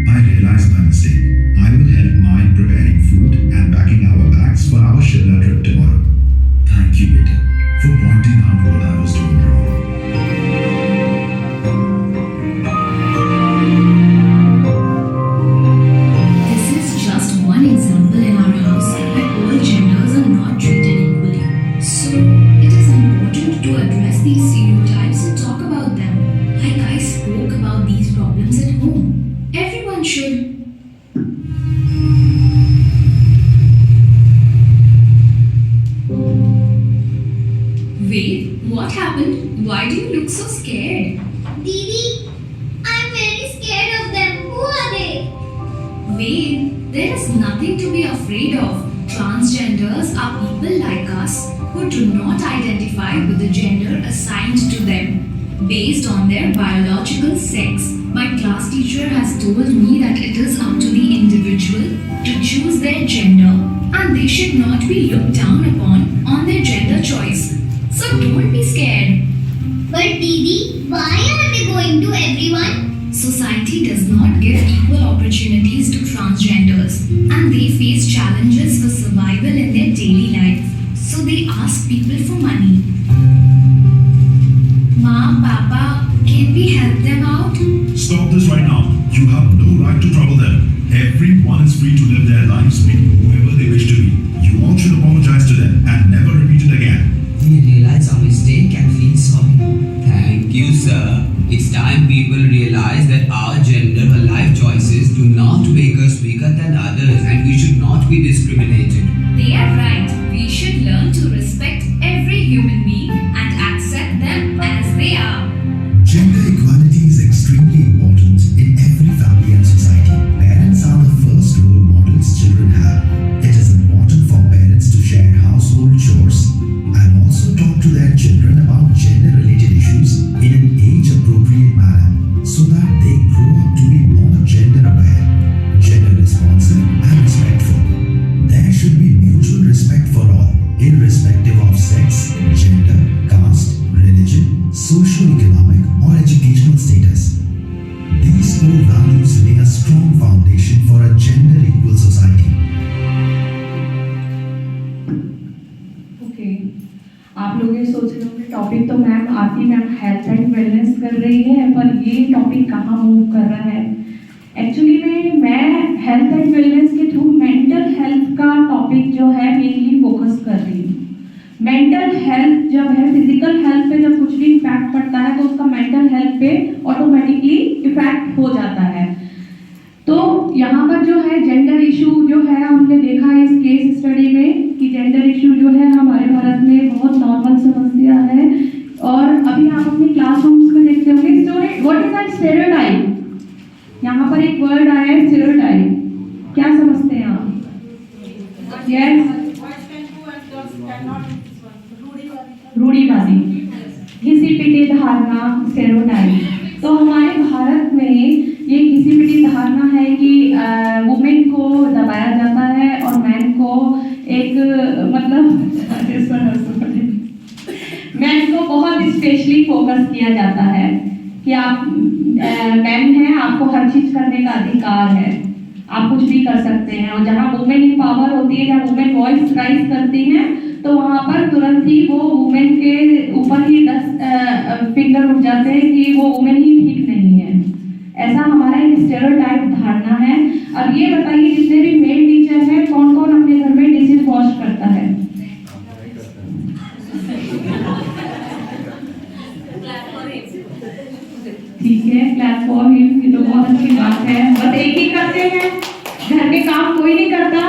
I realized my mistake. I will help Ma in preparing food and packing our bags for our Shimla trip tomorrow. Thank you, Beta, for pointing out what I was doing wrong. This is just one example in our house where all genders are not treated equally. So, it is important to address these stereotypes and talk about them. Like I spoke about these problems at home. Everyone should. Wait, what happened? Why do you look so scared? Didi, I'm very scared of them. Who are they? Wait, there is nothing to be afraid of. Transgenders are people like us who do not identify with the gender assigned to them based on their biological sex. My class teacher has told me that it is up to the individual to choose their gender and they should not be looked down upon on their gender choice. So don't be scared. But Didi, why are they going to everyone? Society does not give equal opportunities to transgenders and they face challenges for survival in their daily life. So they ask people for money. Ma, Papa, can we help them out? Stop this right now. You have no right to trouble them. Everyone is free to live their lives being whoever they wish to be. You all should apologize to them and never repeat it again. We realize our mistake and feel sorry. Thank you, sir. It's time people realize that our gender or life choices do not make us weaker than others and we should not be discriminated. They are right. We should learn to respect every human being and accept them as they are. Gender equality is extremely important in every family and society. Parents are the first role models children have. It is important for parents to share household chores and also talk to their children about gender-related issues in an age-appropriate manner so that they grow up to be more gender-aware, gender-responsive and respectful. There should topic तो ma'am आती ma'am health and wellness कर रही है, पर ये topic कहाँ move कर रहा है। एक्चुअली में मैं हेल्थ एंड वेलनेस के थ्रू मेंटल हेल्थ का टॉपिक जो है मेनली फोकस कर रही हूँ। मेंटल हेल्थ जब है, फिजिकल हेल्थ पे जब कुछ भी इफेक्ट पड़ता है तो उसका मेंटल हेल्थ पे ऑटोमेटिकली इफेक्ट हो जाता है। तो यहाँ पर जो है जेंडर इशू जो है, हमने देखा है इस केस स्टडी में कि जेंडर इशू जो है हमारे भारत में बहुत नॉर्मल समस्या है। और अभी आप अपनी क्लासरूम्स में देखते होंगे व्हाट इज अ स्टेरियोटाइप। यहाँ पर एक वर्ड आया है स्टेरियोटाइप, क्या समझते हैं आप? यस, रूढ़िवादी, घिसी पिटी धारणा, स्टेरियोटाइप। तो हमारे भारत में ये घिसी पिटी धारणा है कि वुमेन को दबाया जाता है और मैन को एक मैन को बहुत स्पेशली फोकस किया जाता है कि आप मैन हैं, आपको हर चीज करने का अधिकार है, आप कुछ भी कर सकते हैं। और जहाँ वुमेन इंपावर होती है, जहाँ वुमेन वॉइस राइज करती हैं, तो वहाँ पर तुरंत ही वो वुमेन के ऊपर ही 10 फिंगर उठ जाते हैं कि वो वुमेन ही ठीक नहीं है। ऐसा हमारा एक स्टेरियोटाइप धारणा है। अब ये बताइए, जितने भी मेल टीचर हैं, कौन कौन अपने घर में डिशेज वॉश करता है? ठीक है, क्लैप फॉर हिम, ये तो बहुत अच्छी बात है। बस एक ही करते हैं, घर के काम कोई नहीं करता।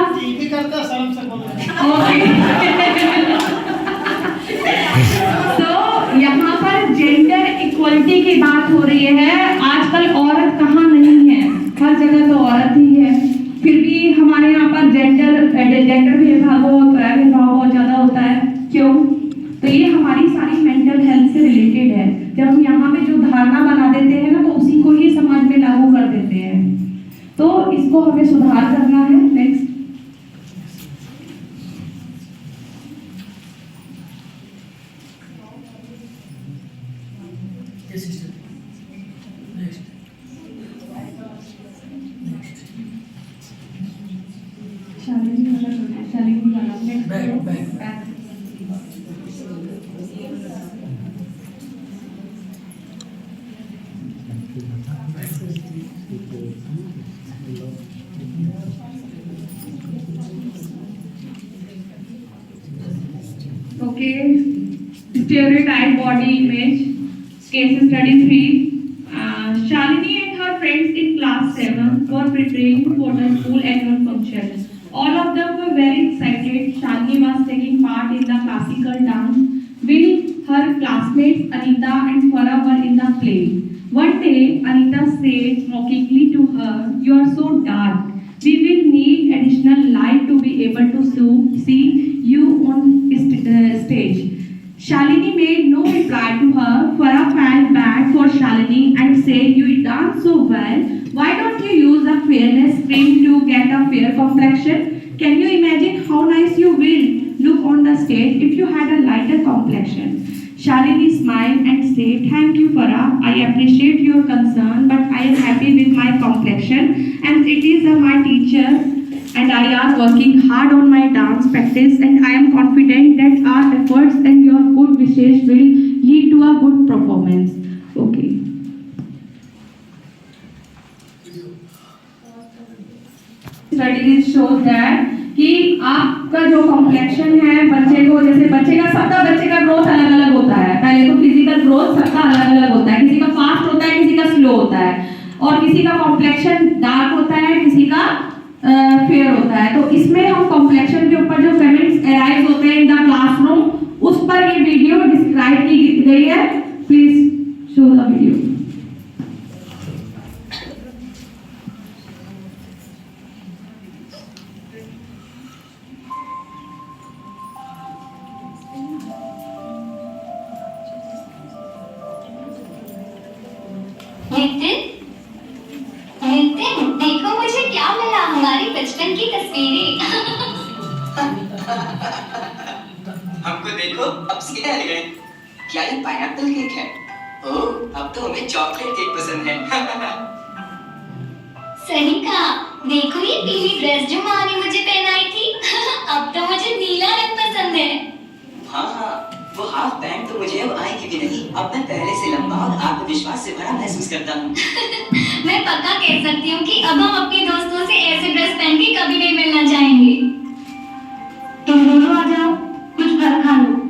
तो यहाँ पर जेंडर इक्वलिटी की बात हो रही है। आजकल औरत कहाँ नहीं है, हर जगह तो औरत ही है। फिर भी हमारे यहाँ पर जेंडर भेदभाव बहुत ज्यादा होता है। क्यों? तो ये हमारी सारी मेंटल हेल्थ से रिलेटेड है। जब हम यहाँ पे जो धारणा बना देते हैं ना, तो उसी को ही समाज में लागू कर देते हैं। तो इसको हमें सुधार करना है। Next, stereotype body image, case study 3. Shalini and her friends in class 7 were preparing for the school annual function. All of them were very excited. Shalini was taking part in the classical dance, while her classmates Anita and Farah were in the play. One day, Anita said mockingly to her, "You are so dark. We will need additional light to be able to see you on stage." Shalini made no reply to her. Farah felt bad for Shalini and said, "You dance so well. Why don't you use a fairness cream to get a fair complexion? Can you imagine how nice you will look on the stage if you had a lighter complexion?" Shalini smiled and said, "Thank you, Farah. I appreciate your concern, but I am happy with my complexion, and it is my teacher and I are working hard on my dance practice, and I am confident that our efforts and your good wishes will lead to a good performance." Okay. Studies show that कि आपका जो complexion है बच्चे को, जैसे सबका बच्चे का ग्रोथ अलग अलग होता है। पहले तो फिजिकल ग्रोथ सबका अलग अलग होता है, किसी का फास्ट होता है, किसी का स्लो होता है, और किसी का कॉम्प्लेक्शन डार्क होता है, किसी का फेयर होता है। तो इसमें हम कॉम्प्लेक्शन के ऊपर जो कमेंट्स अराइज होते हैं इन द क्लासरूम, उस पर ये वीडियो डिस्क्राइब की गई है। Please show the video. Nitin, देखो मुझे क्या मिला, हमारी बचपन की तस्वीरें। हमको देखो, अब सीधे आ गए। क्या ये पाइनएप्पल केक है? ओह, अब तो हमें चॉकलेट केक पसंद है। सही कहा। देखो ये पीली ड्रेस जो माँ ने मुझे पहनाई थी। अब तो मुझे नीला रंग पसंद है। हाँ, वो हाफ पैंट तो मुझे अब आएगी रखी कि नहीं, अब मैं पहले से लंबा और आत्मविश्वास से भरा महसूस करता हूँ। मैं पक्का कह सकती हूँ कि अब हम अपने दोस्तों से ऐसे ड्रेस पहन के कभी नहीं मिलना चाहेंगे। तुम दोनों आ जाओ, कुछ फल खा लो।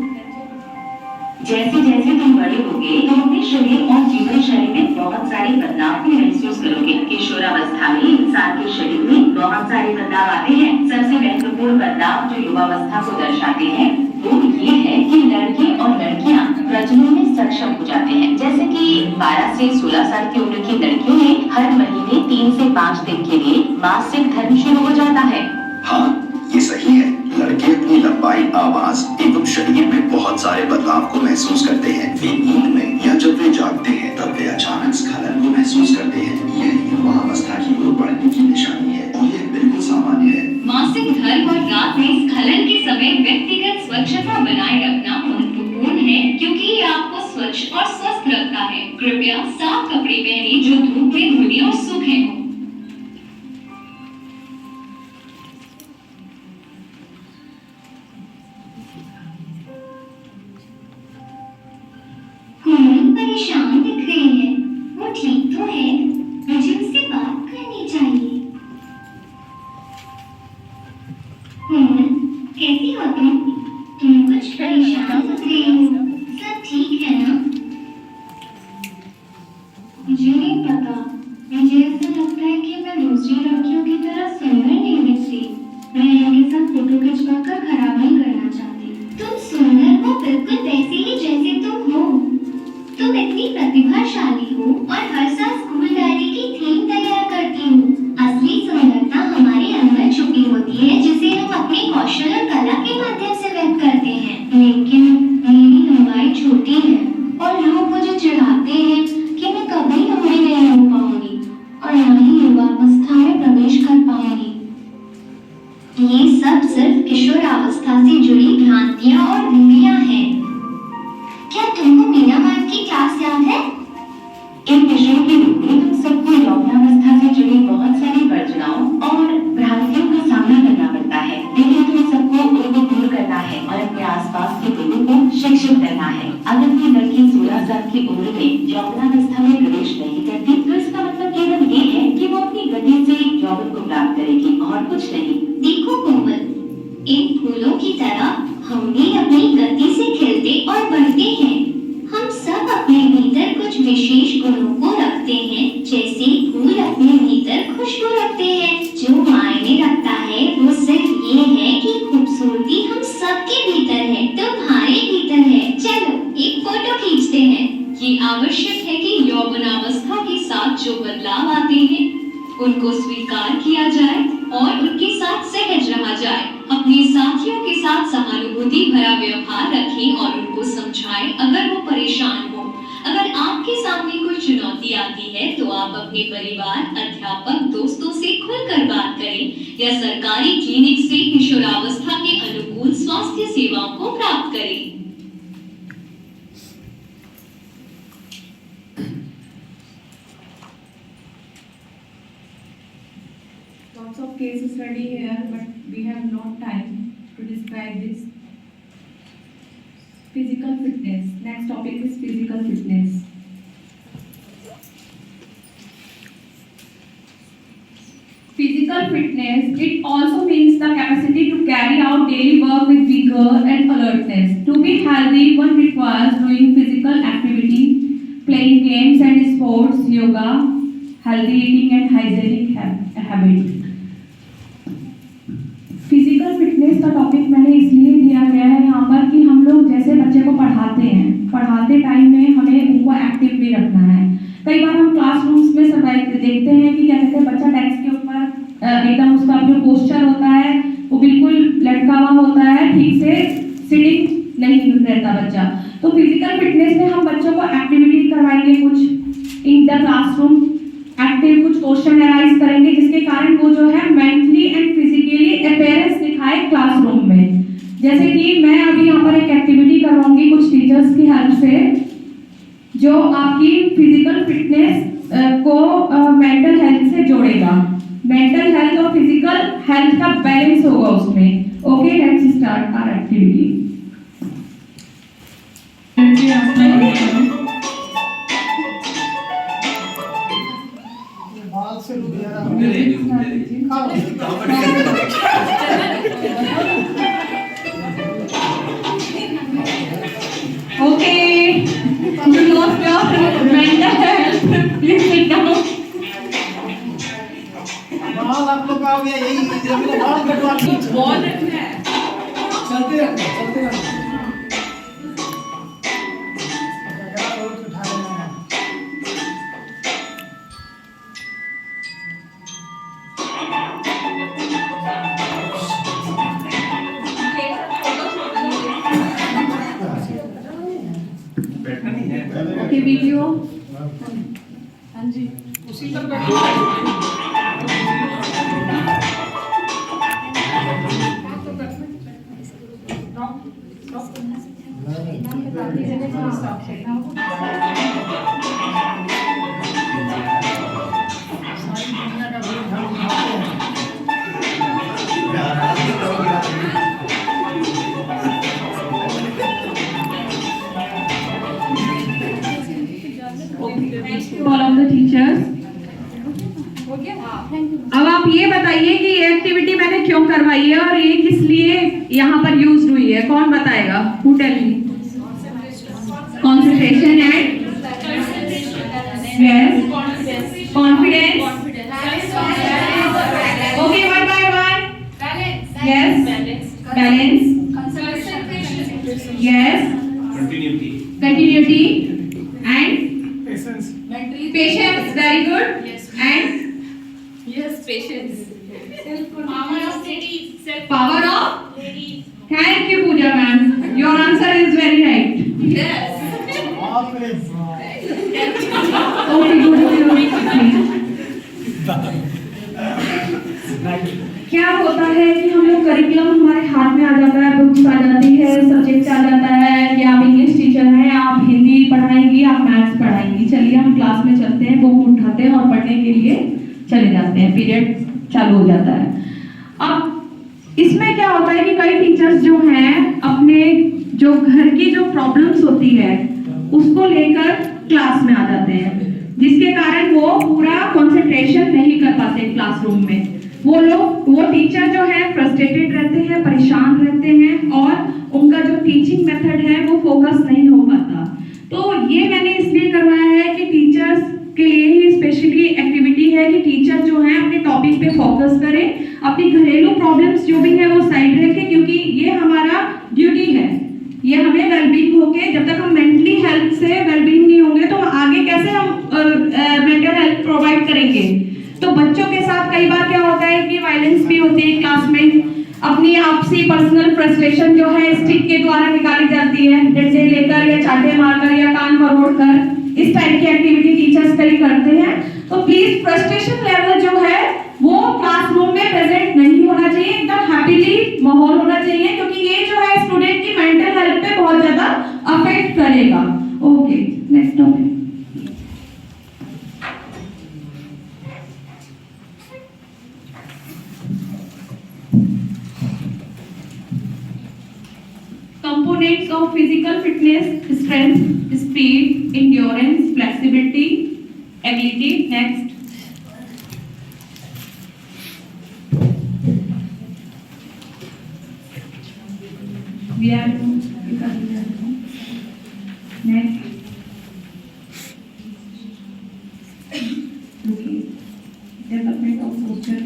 जैसे जैसे तुम बड़े होगे तुम अपने शरीर और जीवन शैली में बहुत सारे बदलाव भी महसूस करोगे। किशोरावस्था में इंसान के शरीर में बहुत सारे बदलाव आते हैं। सबसे महत्वपूर्ण बदलाव जो युवावस्था को दर्शाते हैं वो ये है कि लड़के और लड़कियां प्रजनन में सक्षम हो जाते हैं। जैसे कि 12 से 16 साल की उम्र की लड़कियों में हर महीने 3 से 5 दिन के लिए मासिक धर्म शुरू हो जाता है। हाँ, ये सही है। लड़के अपनी लंबाई, आवाज एवं शरीर में बहुत सारे बदलाव को महसूस करते हैं। वे नींद में या जब वे जागते हैं तब वे अचानक स्खलन को महसूस करते हैं। यह युवावस्था की ओर बढ़ने की निशानी है और यह बिल्कुल सामान्य है। मासिक धर्म और रात में स्खलन के समय व्यक्तिगत स्वच्छता बनाए रखना महत्वपूर्ण है क्योंकि ये आपको स्वच्छ और स्वस्थ रखता है। कृपया साफ कपड़े पहने जो धूप में धुले और सूखे हों। परेशान दिख रही है। वो ठीक तो है, मुझे उससे बात करनी चाहिए। कैसी हो तुम? तुम कुछ परेशान लग रही हो। सब ठीक है ना? मुझे नहीं पता। मुझे ऐसा लगता है कि मैं दूसरी लड़कियों की तरह सुंदर नहीं दिखती। मैं इनके साथ फोटो खिंचवाकर खराब नहीं करना चाहती। तुम सुंदर हो बिल्कुल वैसे ही जैसे तुम हो। तुम इतनी प्रतिभाशाली हो और हर साल स्कूल डायरी की थीम तैयार करती हो। असली सुंदरता हमारे अंदर छुपी होती है जिसे हम अपने कौशल और कला के माध्यम से व्यक्त करते हैं। लेकिन मेरी लंबाई छोटी है और लोग मुझे चिढ़ाते हैं कि मैं कभी लंबी नहीं हो पाऊंगी और न ही युवावस्था में प्रवेश कर पाऊंगी। ये सब सिर्फ किशोरावस्था से जुड़ी भ्रांतियां और रूढ़ियां हैं। क्या तुमको मीना मैम की क्लास याद है? इन विषयों के रूप में तुम सबको यौवनावस्था से जुड़ी बहुत सारी वर्जनाओं और भ्रांतियों का सामना करना पड़ता है। लेकिन तुम सबको उनको दूर करना है और अपने आसपास के लोगों को शिक्षित करना है। अगर कोई लड़की 16 साल की उम्र में यौवनावस्था में प्रवेश नहीं करती तो इसका मतलब केवल ये है कि वो अपनी गति से यौवन को प्राप्त करेगी और कुछ नहीं। देखो कोमल, इन फूलों की तरह हम भी अपनी गति से खिलते और बढ़ते हैं। हम सब अपने भीतर कुछ विशेष गुणों को रखते हैं। जैसे फूल अपने भीतर खुशबू रखते हैं। जो मायने रखता है वो सिर्फ ये है कि खूबसूरती हम सबके भीतर है, तुम्हारे भीतर है। चलो एक फोटो खींचते हैं। ये आवश्यक है कि यौवनावस्था के साथ जो बदलाव आते हैं उनको स्वीकार किया जाए और उनके साथ सहज रहा जाए। अपने साथियों के साथ सहानुभूति भरा व्यवहार रखें और उनको समझाएं अगर वो परेशान हो। अगर आपके सामने कोई चुनौती आती है तो आप अपने परिवार, अध्यापक, दोस्तों से खुलकर बात करें या सरकारी क्लिनिक से किशोरावस्था के अनुकूल स्वास्थ्य सेवाओं को प्राप्त करें। Lots of case study here, but we have not time to describe this. Physical fitness. Next topic is physical fitness. Physical fitness, it also means the capacity to carry out daily work with vigor and alertness. To be healthy, one requires doing physical activity, playing games and sports, yoga, healthy eating and hygienic habits. Physical fitness का topic मैंने इसलिए दिया गया है यहाँ पर कि हम लोग जैसे बच्चे को पढ़ाते टाइम में हमें उनको एक्टिव भी रखना है। कई बार हम क्लासरूम्स में देखते हैं कि क्या कहते हैं, बच्चा डेस्क के ऊपर एकदम उसका जो पोस्चर होता है वो बिल्कुल लटका हुआ होता है, ठीक से सिटिंग नहीं रहता बच्चा। तो फिजिकल फिटनेस में हम बच्चों को एक्टिविटी करवाएंगे कुछ इन द क्लासरूम, एक्टिव कुछ क्वेश्चन एराइज करेंगे जिसके कारण वो जो है मेंटली एंड फिजिकली अपीयरेंस दिखाए क्लासरूम में। जैसे कि मैं अभी यहाँ पर एक एक्टिविटी करवाऊंगी कुछ टीचर्स की हेल्प से जो आपकी फिजिकल फिटनेस को मेंटल हेल्थ से जोड़ेगा। मेंटल हेल्थ और फिजिकल हेल्थ का बैलेंस होगा उसमें। Okay, let's start our activity. के वीडियो। हाँ जी उसी पर ऑल ऑफ द टीचर्स। अब आप ये बताइए कि ये एक्टिविटी मैंने क्यों करवाई है और ये किस लिए यहाँ पर यूज हुई है, कौन बताएगा? Who tell me? Concentration and yes confidence. Okay, one by one. Yes, balance. Yes, continuity and patience. Very good. And power of thank you Pooja ma'am, your answer is very right. Okay, क्या होता है कि हम लोग curriculum हमारे हाथ में आ जाता है, बुक्स आ जाती है, सब्जेक्ट आ जाता है कि आप इंग्लिश टीचर हैं, आप हिंदी पढ़ाएंगी, आप मैथ्स पढ़ाएंगी। चलिए हम क्लास में चलते हैं, बुक उठाते हैं और पढ़ने के लिए चले जाते हैं, पीरियड चालू हो जाता है। अब इसमें क्या होता है कि कई टीचर्स जो हैं अपने जो घर की जो प्रॉब्लम्स होती है उसको लेकर क्लास में आ जाते हैं, जिसके कारण वो पूरा कंसंट्रेशन नहीं कर पाते क्लासरूम में। वो टीचर जो है फ्रस्ट्रेटेड रहते हैं, परेशान रहते हैं और उनका जो टीचिंग मेथड है वो फोकस नहीं हो पाता। तो ये मैंने इसलिए करवाया है कि टीचर्स के लिए ही स्पेशली एक्टिविटी है कि टीचर जो है अपने टॉपिक पे फोकस करें, अपनी घरेलू प्रॉब्लम्स जो भी है वो साइड रखें, क्योंकि ये हमारा ड्यूटी है। ये हमें वेलबींग होके, जब तक हम मेंटली हेल्थ से वेलबींग नहीं होंगे तो आगे कैसे हम मेंटल हेल्थ प्रोवाइड करेंगे। तो बच्चों के साथ कई बार क्या होता है कि वायलेंस भी होती है क्लास में, अपनी आपसी पर्सनल फ्रस्ट्रेशन जो है स्टिक के द्वारा निकाली जाती है, डंडे लेकर या चाटे मारकर या कान मरोड़कर। इस टाइप की एक्टिविटी टीचर्स कई करते हैं। तो प्लीज फ्रस्ट्रेशन लेवल जो है वो क्लासरूम में प्रेजेंट नहीं होना चाहिए, एकदम हैप्पीली माहौल होना चाहिए, क्योंकि ये जो है स्टूडेंट की मेंटल हेल्थ पे बहुत ज्यादा अफेक्ट करेगा। Okay, next topic. Components of physical fitness: strength, speed, endurance, flexibility, ability. Next. We are next. Development of posture.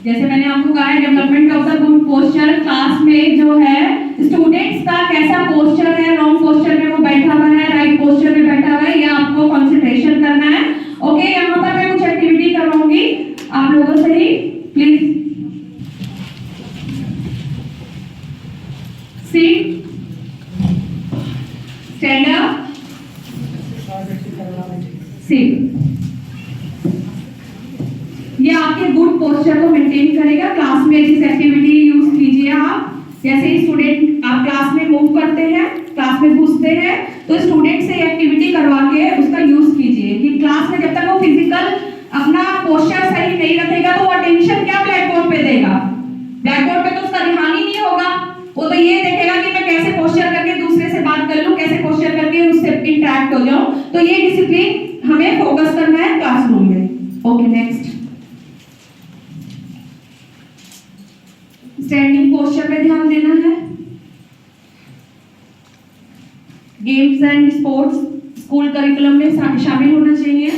जैसे मैंने आपको कहा है, development of the good posture. Class में जो है स्टूडेंट्स का कैसा पोस्चर है, रॉन्ग पोस्चर में वो बैठा हुआ है, राइट पोस्चर में बैठा हुआ है, ये आपको कंसंट्रेशन करना है। ओके, यहाँ पर मैं कुछ एक्टिविटी करवाऊंगी आप लोगों से ही, please sit, stand up, sit. ये आपके गुड पोस्चर को मेंटेन करेगा। क्लास में जिस एक्टिविटी यूज कीजिए आप, जैसे ही स्टूडेंट आप क्लास में मूव करते हैं, क्लास में घुसते हैं, तो स्टूडेंट से एक्टिविटी करवा के उसका यूज कीजिए कि क्लास में जब तक वो फिजिकल अपना पोस्चर सही नहीं रखेगा तो वो अटेंशन क्या ब्लैक बोर्ड पे देगा? ब्लैक बोर्ड पे तो उसका ध्यान ही नहीं होगा। वो तो ये देखेगा कि मैं कैसे पोस्चर करके दूसरे से बात कर लूं, कैसे पोस्चर करके उससे इंटरेक्ट हो जाऊं। तो ये डिसिप्लिन हमें फोकस करना है क्लासरूम में। Okay, next. स्टैंडिंग पोस्चर पे ध्यान देना है। Games and sports school curriculum में शामिल होना चाहिए।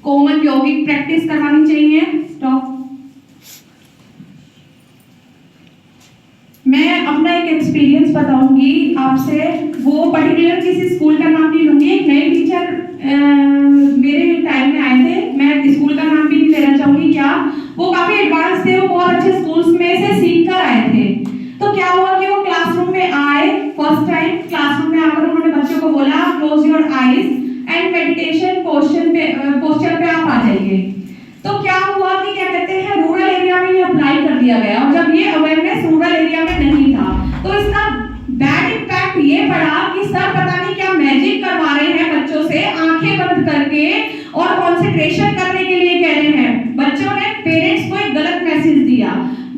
कॉमन यौगिक प्रैक्टिस करवानी चाहिए। स्टॉप। मैं अपना एक एक्सपीरियंस बताऊंगी आपसे, वो पर्टिकुलर किसी स्कूल का नाम नहीं लूंगी। एक नए टीचर मेरे टाइम में आए थे, मैं स्कूल का नाम भी नहीं लेना चाहूंगी क्या, वो काफी एडवांस थे, वो बहुत अच्छे स्कूल्स में से सीख कर आए थे। तो क्या हुआ कि वो क्लासरूम में आए, फर्स्ट टाइम क्लासरूम में आकर उन्होंने बच्चों को बोला क्लोज योर आईज और कंसंट्रेशन करने के लिए कह रहे हैं। बच्चों ने पेरेंट्स को एक गलत मैसेज दिया।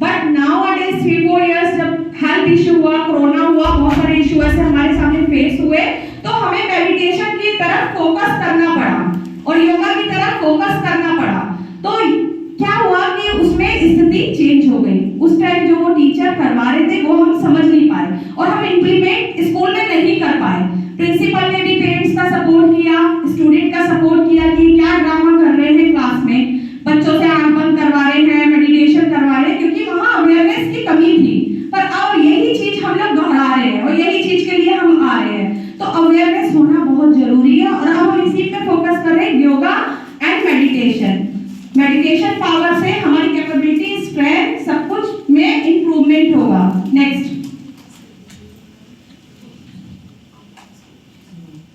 बट नाउ अडेज 3-4 इयर्स जब हेल्थ इशू हुआ, कोरोना हुआ, बहुत सारे इशू ऐसे हमारे सामने फेस हुए, तो हमें मेडिटेशन की तरफ फोकस करना पड़ा और योगा की तरफ फोकस करना पड़ा। तो क्या हुआ कि उसमें स्थिति चेंज हो गई। उस टाइम जो वो टीचर करवा रहे थे वो हम समझ नहीं पाए और हम इम्प्लीमेंट स्कूल में नहीं कर पाए। प्रिंसिपल ने भी पेरेंट्स का सपोर्ट किया, स्टूडेंट का सपोर्ट किया कि क्या ड्रामा कर रहे हैं क्लास में, बच्चों से आंख बंद करवा रहे हैं, मेडिटेशन करवा रहे हैं, क्योंकि वहाँ अवेयरनेस की कमी थी। पर अब यही चीज हम लोग दोहरा रहे हैं और यही चीज के लिए हम आ रहे हैं। तो अवेयरनेस होना बहुत जरूरी है और अब हम इसी पे फोकस कर रहे हैं, yoga and meditation. Meditation power से हमारी कैपेबिलिटी, स्ट्रेंथ, सब कुछ में इंप्रूवमेंट होगा। Next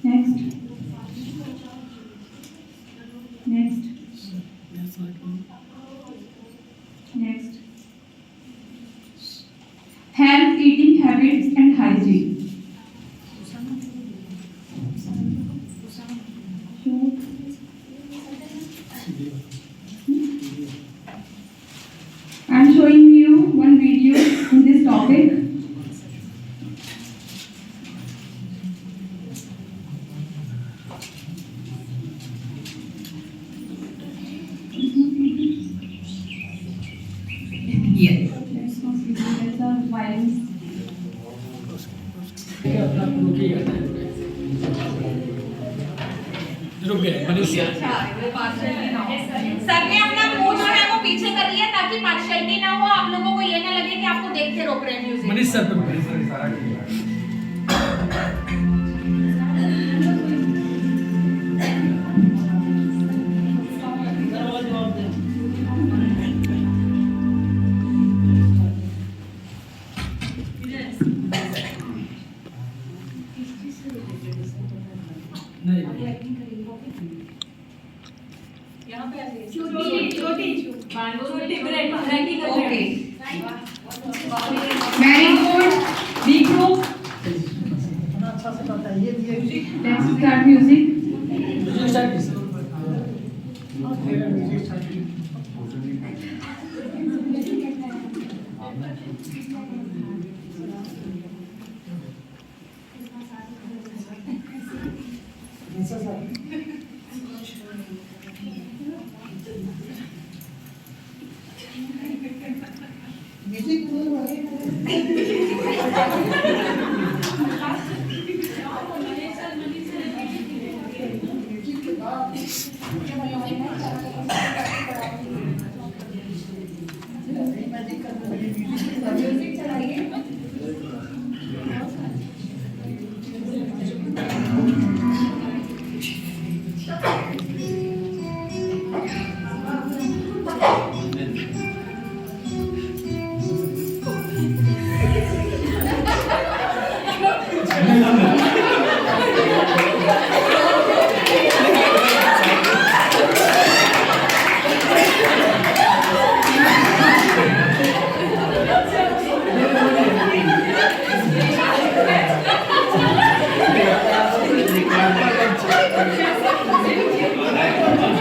next next health, eating habits and hygiene. I am showing you one video in this topic. Yeah. Let's consider as a violence. रुक गए मनीषा। सर ने अपना मुंह जो है वो पीछे कर लिया ताकि पार्शियलिटी ना हो, आप लोगों को ये ना लगे कि आपको देख के रोक रहे हैं म्यूजिक। मनीष सर पर Okay. Very good. Big group. Let's start music.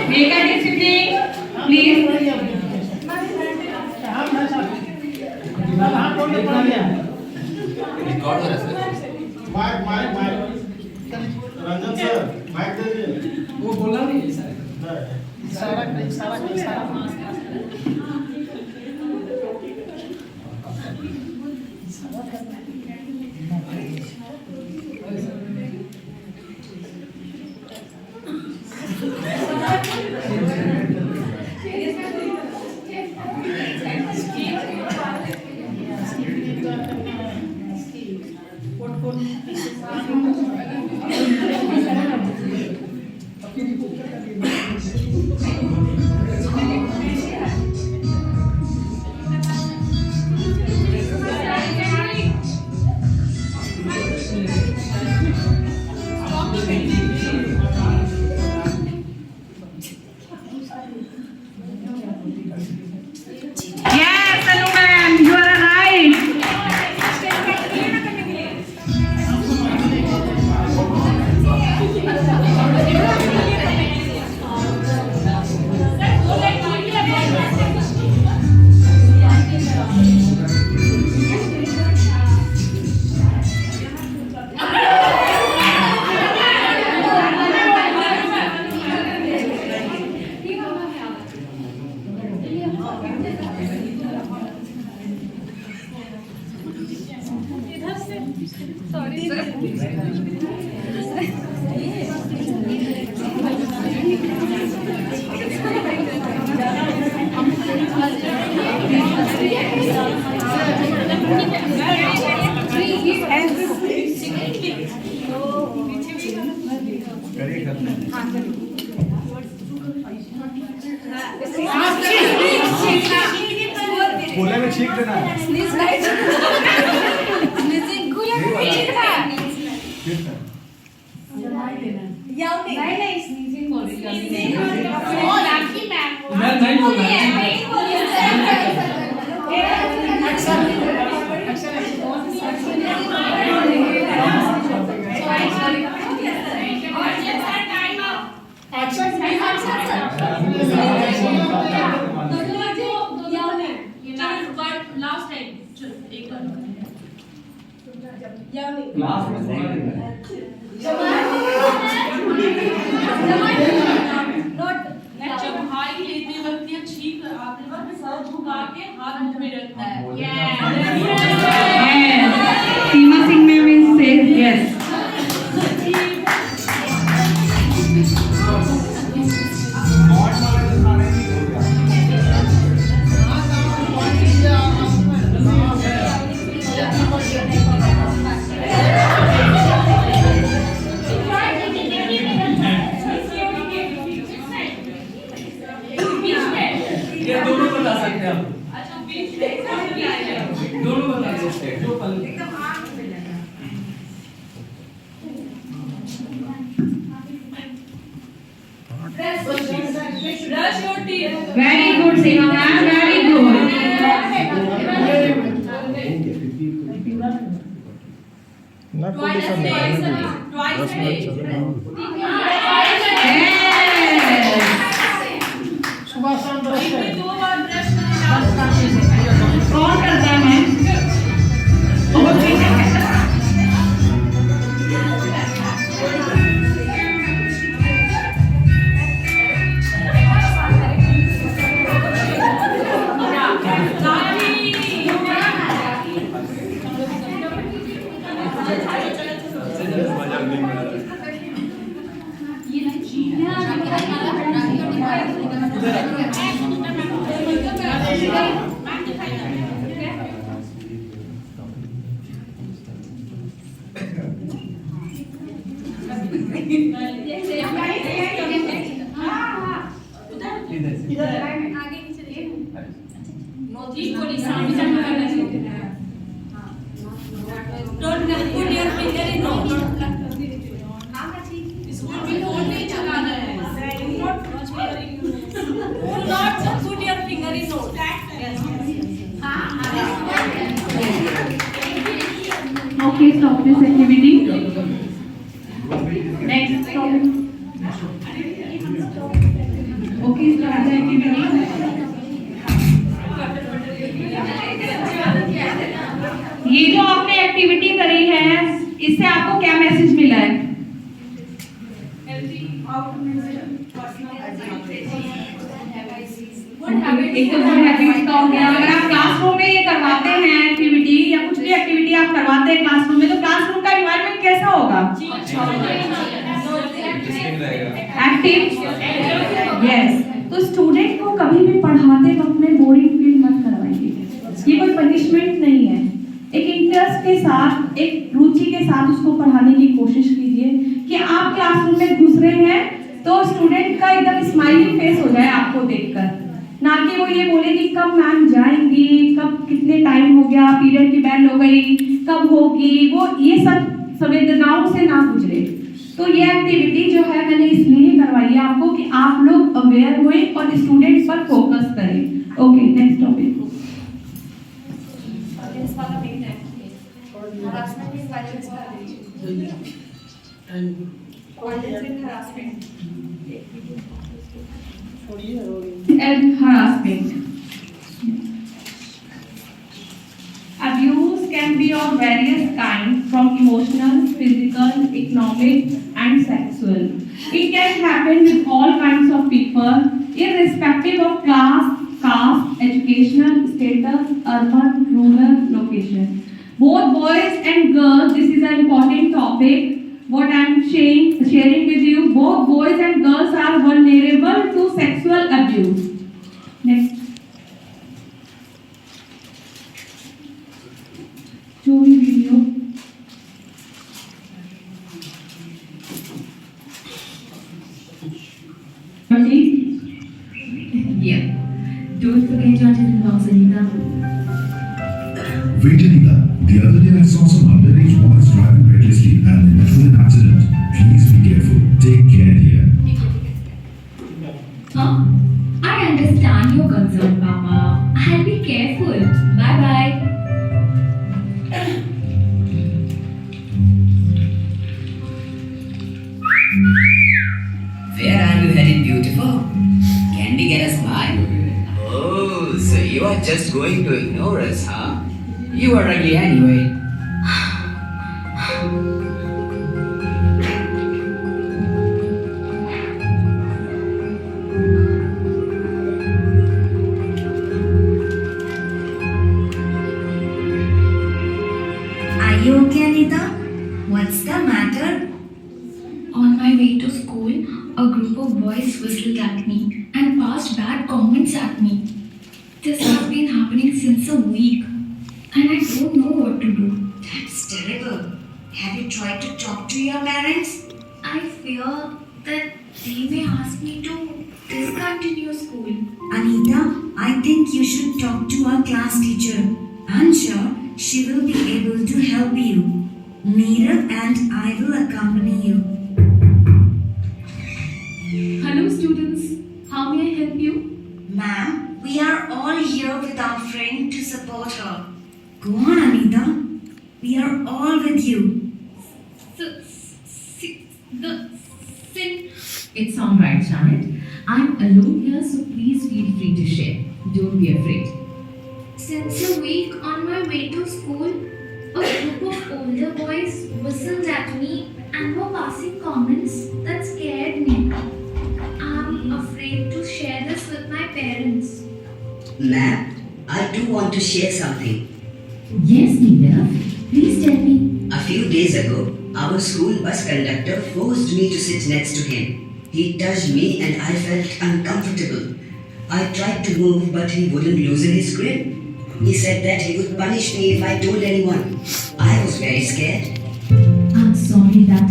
Make a discipline, please. Ranjan sir mike दे दीजिए। वो बोला नहीं सर। बोले में छींक देना है मैं नहीं बोल रहा लास्ट टाइम एक क्लास में जब हाई लेते वक्त या छींक आते वक्त सर झुका के हाथ मुंह में रखता है। सीमा सिंह में means says yes. ये दोनों बता सकते हैं आप अच्छा बीच में दोनों बता सकते हैं जो पल brush your teeth. Very good, Seema ma'am. Very good. Twice a day. Yes. दो बार ब्रश कौन करता है ma'am? Equally sound don't put your finger in nose. इसको भी only चलाना है not put your finger in nose. Okay, stop this activity. Next topic. Okay, start the activity. ये जो आपने एक्टिविटी करी है इससे आपको क्या मैसेज मिला है? एक तो गुड हैबिट्स का हो गया। अगर आप क्लासरूम में ये करवाते हैं एक्टिविटी या कुछ भी एक्टिविटी आप करवाते हैं क्लासरूम में तो क्लासरूम का एनवायरनमेंट कैसा होगा? एक्टिव। यस। तो स्टूडेंट को कभी भी पढ़ाते वक्त में बोरिंग फील मत करवाइए। ये कोई पनिशमेंट नहीं है। एक इंटरेस्ट के साथ, एक रुचि के साथ उसको पढ़ाने की कोशिश कीजिए कि आप क्लासरूम में घुस रहे हैं तो स्टूडेंट का एकदम स्माइलिंग फेस हो जाए आपको देखकर, ना कि वो ये बोले कि कब मैम जाएंगी, कब कितने टाइम हो गया, पीरियड की बेल हो गई, कब होगी, वो ये सब संवेदनाओं से ना गुजरे। तो ये एक्टिविटी जो है मैंने इसलिए करवाई है आपको कि आप लोग अवेयर हुए और स्टूडेंट्स पर फोकस करें। Okay, next topic. And harassment. Abuse can be of various kinds, from emotional, physical, economic, and sexual. It can happen with all kinds of people, irrespective of class, caste, educational status, urban, rural, location. Both boys and girls, this is an important topic. What I am sharing with you, both boys and girls are vulnerable to sexual abuse. Next. Show me video. Yeah. Don't forget your tiffin box, Anita. Wait, Anita. The other day I saw some underage boys driving recklessly and met with an accident. Please be careful. Take care, dear. Huh? I understand your concern, Papa. I'll be careful. Bye-bye. Where are you headed, beautiful? Can we get a smile? Oh, so you are just going to ignore us, huh? You are ugly anyway. Are you okay, Anita? What's the matter? On my way to school, a group of boys whistled at me and passed bad comments at me. This has been happening since a week, and I don't know what to do. That's terrible. Have you tried to talk to your parents? I fear that they may ask me to discontinue school. Anita, I think you should talk to our class teacher. I'm sure she will be able to help you. Neerav and I will accompany you. Hello, students. How may I help you? Ma'am, we are all here with our friend to support her. Go on, Anita. We are all with you. It's all right, Janet. I'm alone here, so please feel free to share. Don't be afraid. Since a week on my way to school, a group of older boys whistled at me and were passing comments that scared me. I'm afraid to share this with my parents. Ma'am, I do want to share something. Yes, Neerav. Please tell me. A few days ago, our school bus conductor forced me to sit next to him. He touched me and I felt uncomfortable. I tried to move, but he wouldn't loosen his grip. He said that he would punish me if I told anyone. I was very scared. I'm sorry that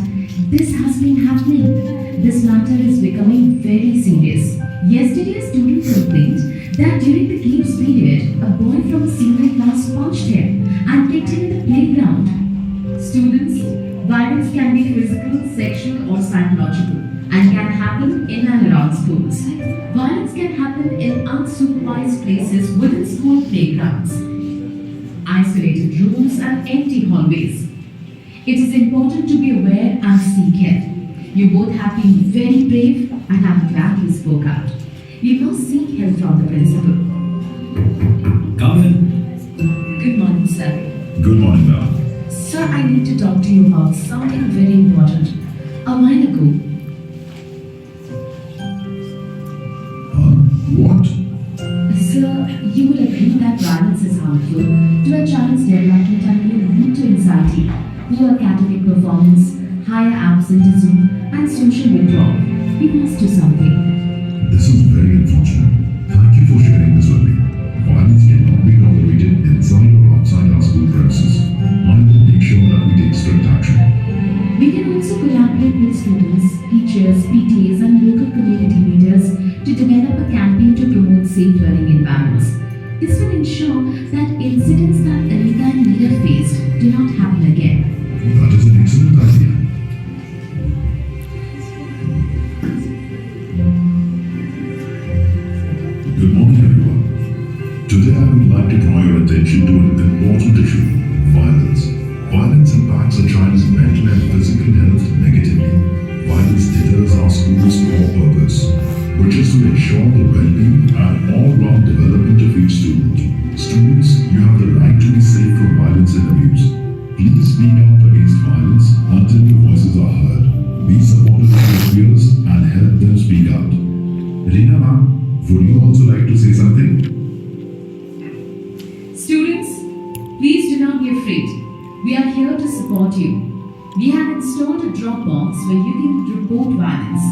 this has been happening. This matter is becoming very serious. Yesterday, a student complained that during the games period, a boy from a senior class punched him and kicked him in the playground. Students, violence can be physical, sexual, or psychological and can happen in and around schools. Violence can happen in unsupervised places within school playgrounds, isolated rooms, and empty hallways. It is important to be aware and seek help. You both have been very brave and I'm glad you spoke out. You must seek help from the principal. Come in. Good morning, sir. Good morning, ma'am. Sir, I need to talk to you about something very important. A while ago, What? sir, you will agree that violence is harmful to a child's development and will lead to anxiety, poor academic performance, higher absenteeism, and social withdrawal. We must do something. This is very unfortunate. Thank you for sharing this with me. Violence cannot be tolerated inside or outside our school premises. I will make sure that we take strict action. We can also collaborate with students, teachers, PTAs, and local community leaders to develop a campaign to promote safe learning environments. This will ensure that incidents that Anita and Neerav faced do not happen again. That is an excellent idea. Good morning, everyone. Today I would like to draw your attention to an important issue: violence. Violence impacts a child's mental and physical health negatively. Violence deters our school's core purpose, which is to ensure the well-being and all-round development of each student. Students, you have the right to be safe from violence and abuse. Please speak out against violence until your voices are heard. Be supportive of your peers and help them speak out. Reena ma'am, would you also like to say something? Students, please do not be afraid. We are here to support you. We have installed a drop box where you can report violence.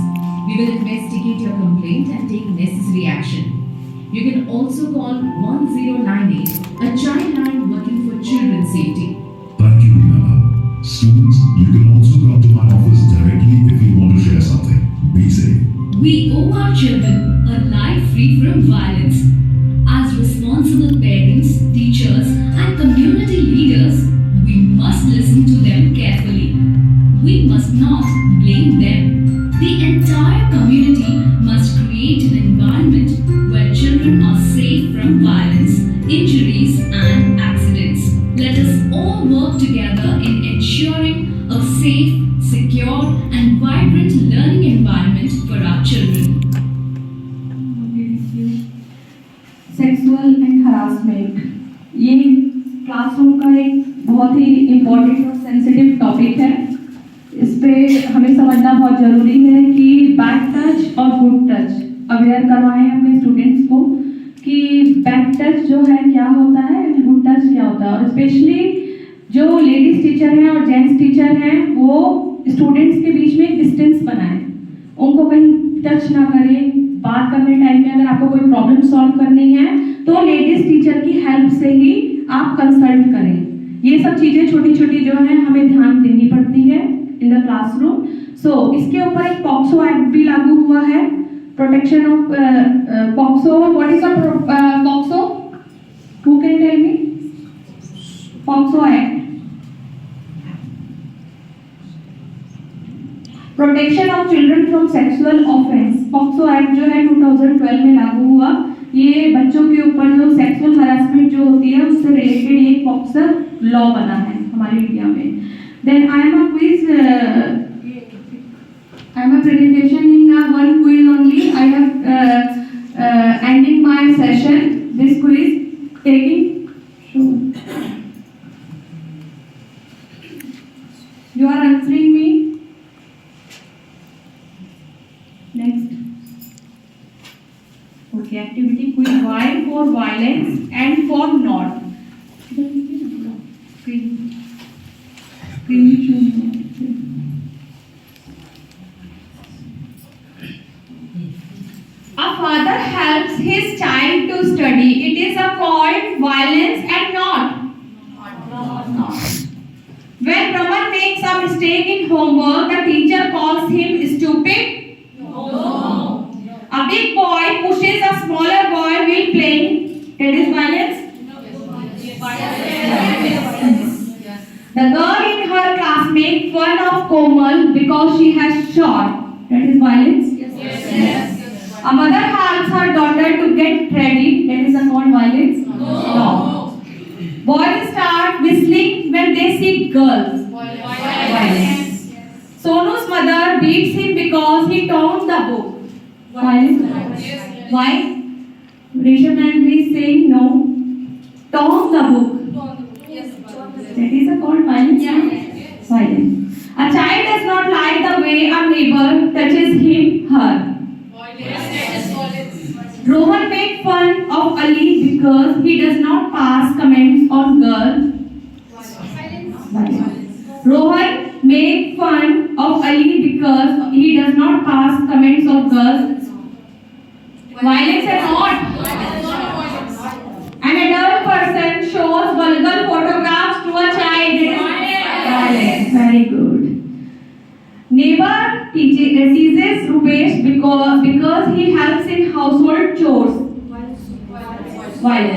We will investigate your complaint and take necessary action. You can also call 1098, a child line working for children's safety. Thank you, Reena ma'am. Students, you can also come to my office directly if you want to share something. Be safe. sensitive. We owe our children a life free from violence. As responsible parents, teachers, and community leaders, we must listen to them carefully. We must not blame them. The entire community must create an environment where children are safe from violence, injuries, and accidents. Let us all work together in ensuring a safe, secure, and vibrant learning environment for our children. Sexual and harassment, ये classroom का एक बहुत ही important और sensitive topic है। इस पे हमें समझना बहुत ज़रूरी है कि बैक टच और गुड टच अवेयर करवाएं अपने स्टूडेंट्स को कि बैक टच जो है क्या होता है एंड गुड टच क्या होता है। और स्पेशली जो लेडीज़ टीचर हैं और जेंट्स टीचर हैं वो स्टूडेंट्स के बीच में डिस्टेंस बनाएं, उनको कहीं टच ना करें। बात करने टाइम में अगर आपको कोई प्रॉब्लम सॉल्व करनी है तो लेडीज टीचर की हेल्प से ही आप कंसल्ट करें। ये सब चीजें छोटी छोटी जो है हमें ध्यान देनी पड़ती है इन द क्लासरूम। सो इसके ऊपर एक पॉक्सो एक्ट भी लागू हुआ है, protection of POCSO. What is the POCSO? Who can tell me? POCSO act, protection of children from sexual offence. POCSO act जो है 2012 में लागू हुआ। ये बच्चों के ऊपर जो सेक्सुअल हरासमेंट जो होती है उससे रिलेटेड एक पॉक्सो लॉ बना है हमारे इंडिया में। Then I am a quiz, I am a presentation in one quiz only. I have ending my session. This quiz taking. You are answering me. Next. Okay, activity quiz. Why for violence and for not. A father helps his child to study. It is called violence and not. When Brahman makes a mistake in homework, the teacher calls him stupid. No. A big boy pushes a smaller boy while playing. That is violence. The girl in her class makes fun of Komal because she has short. That is violence. Yes. A mother helps her daughter to get ready. That is called violence. No. Boys start whistling when they see girls. Violence. Sonu's mother beats him because he torn the book. Violence. Why? Rishabh and is saying no. Torn the book. That is called violence. Violence. A child does not like the way a neighbor touches him, her. Rohan made fun of Ali because he does not pass comments on girls. Rohan made fun of Ali because he does not pass comments on girls. Violence or not? An adult person shows vulgar photographs to a child. Violence. Very good. Neighbor teases Rupesh because he helps in household chores. Violence.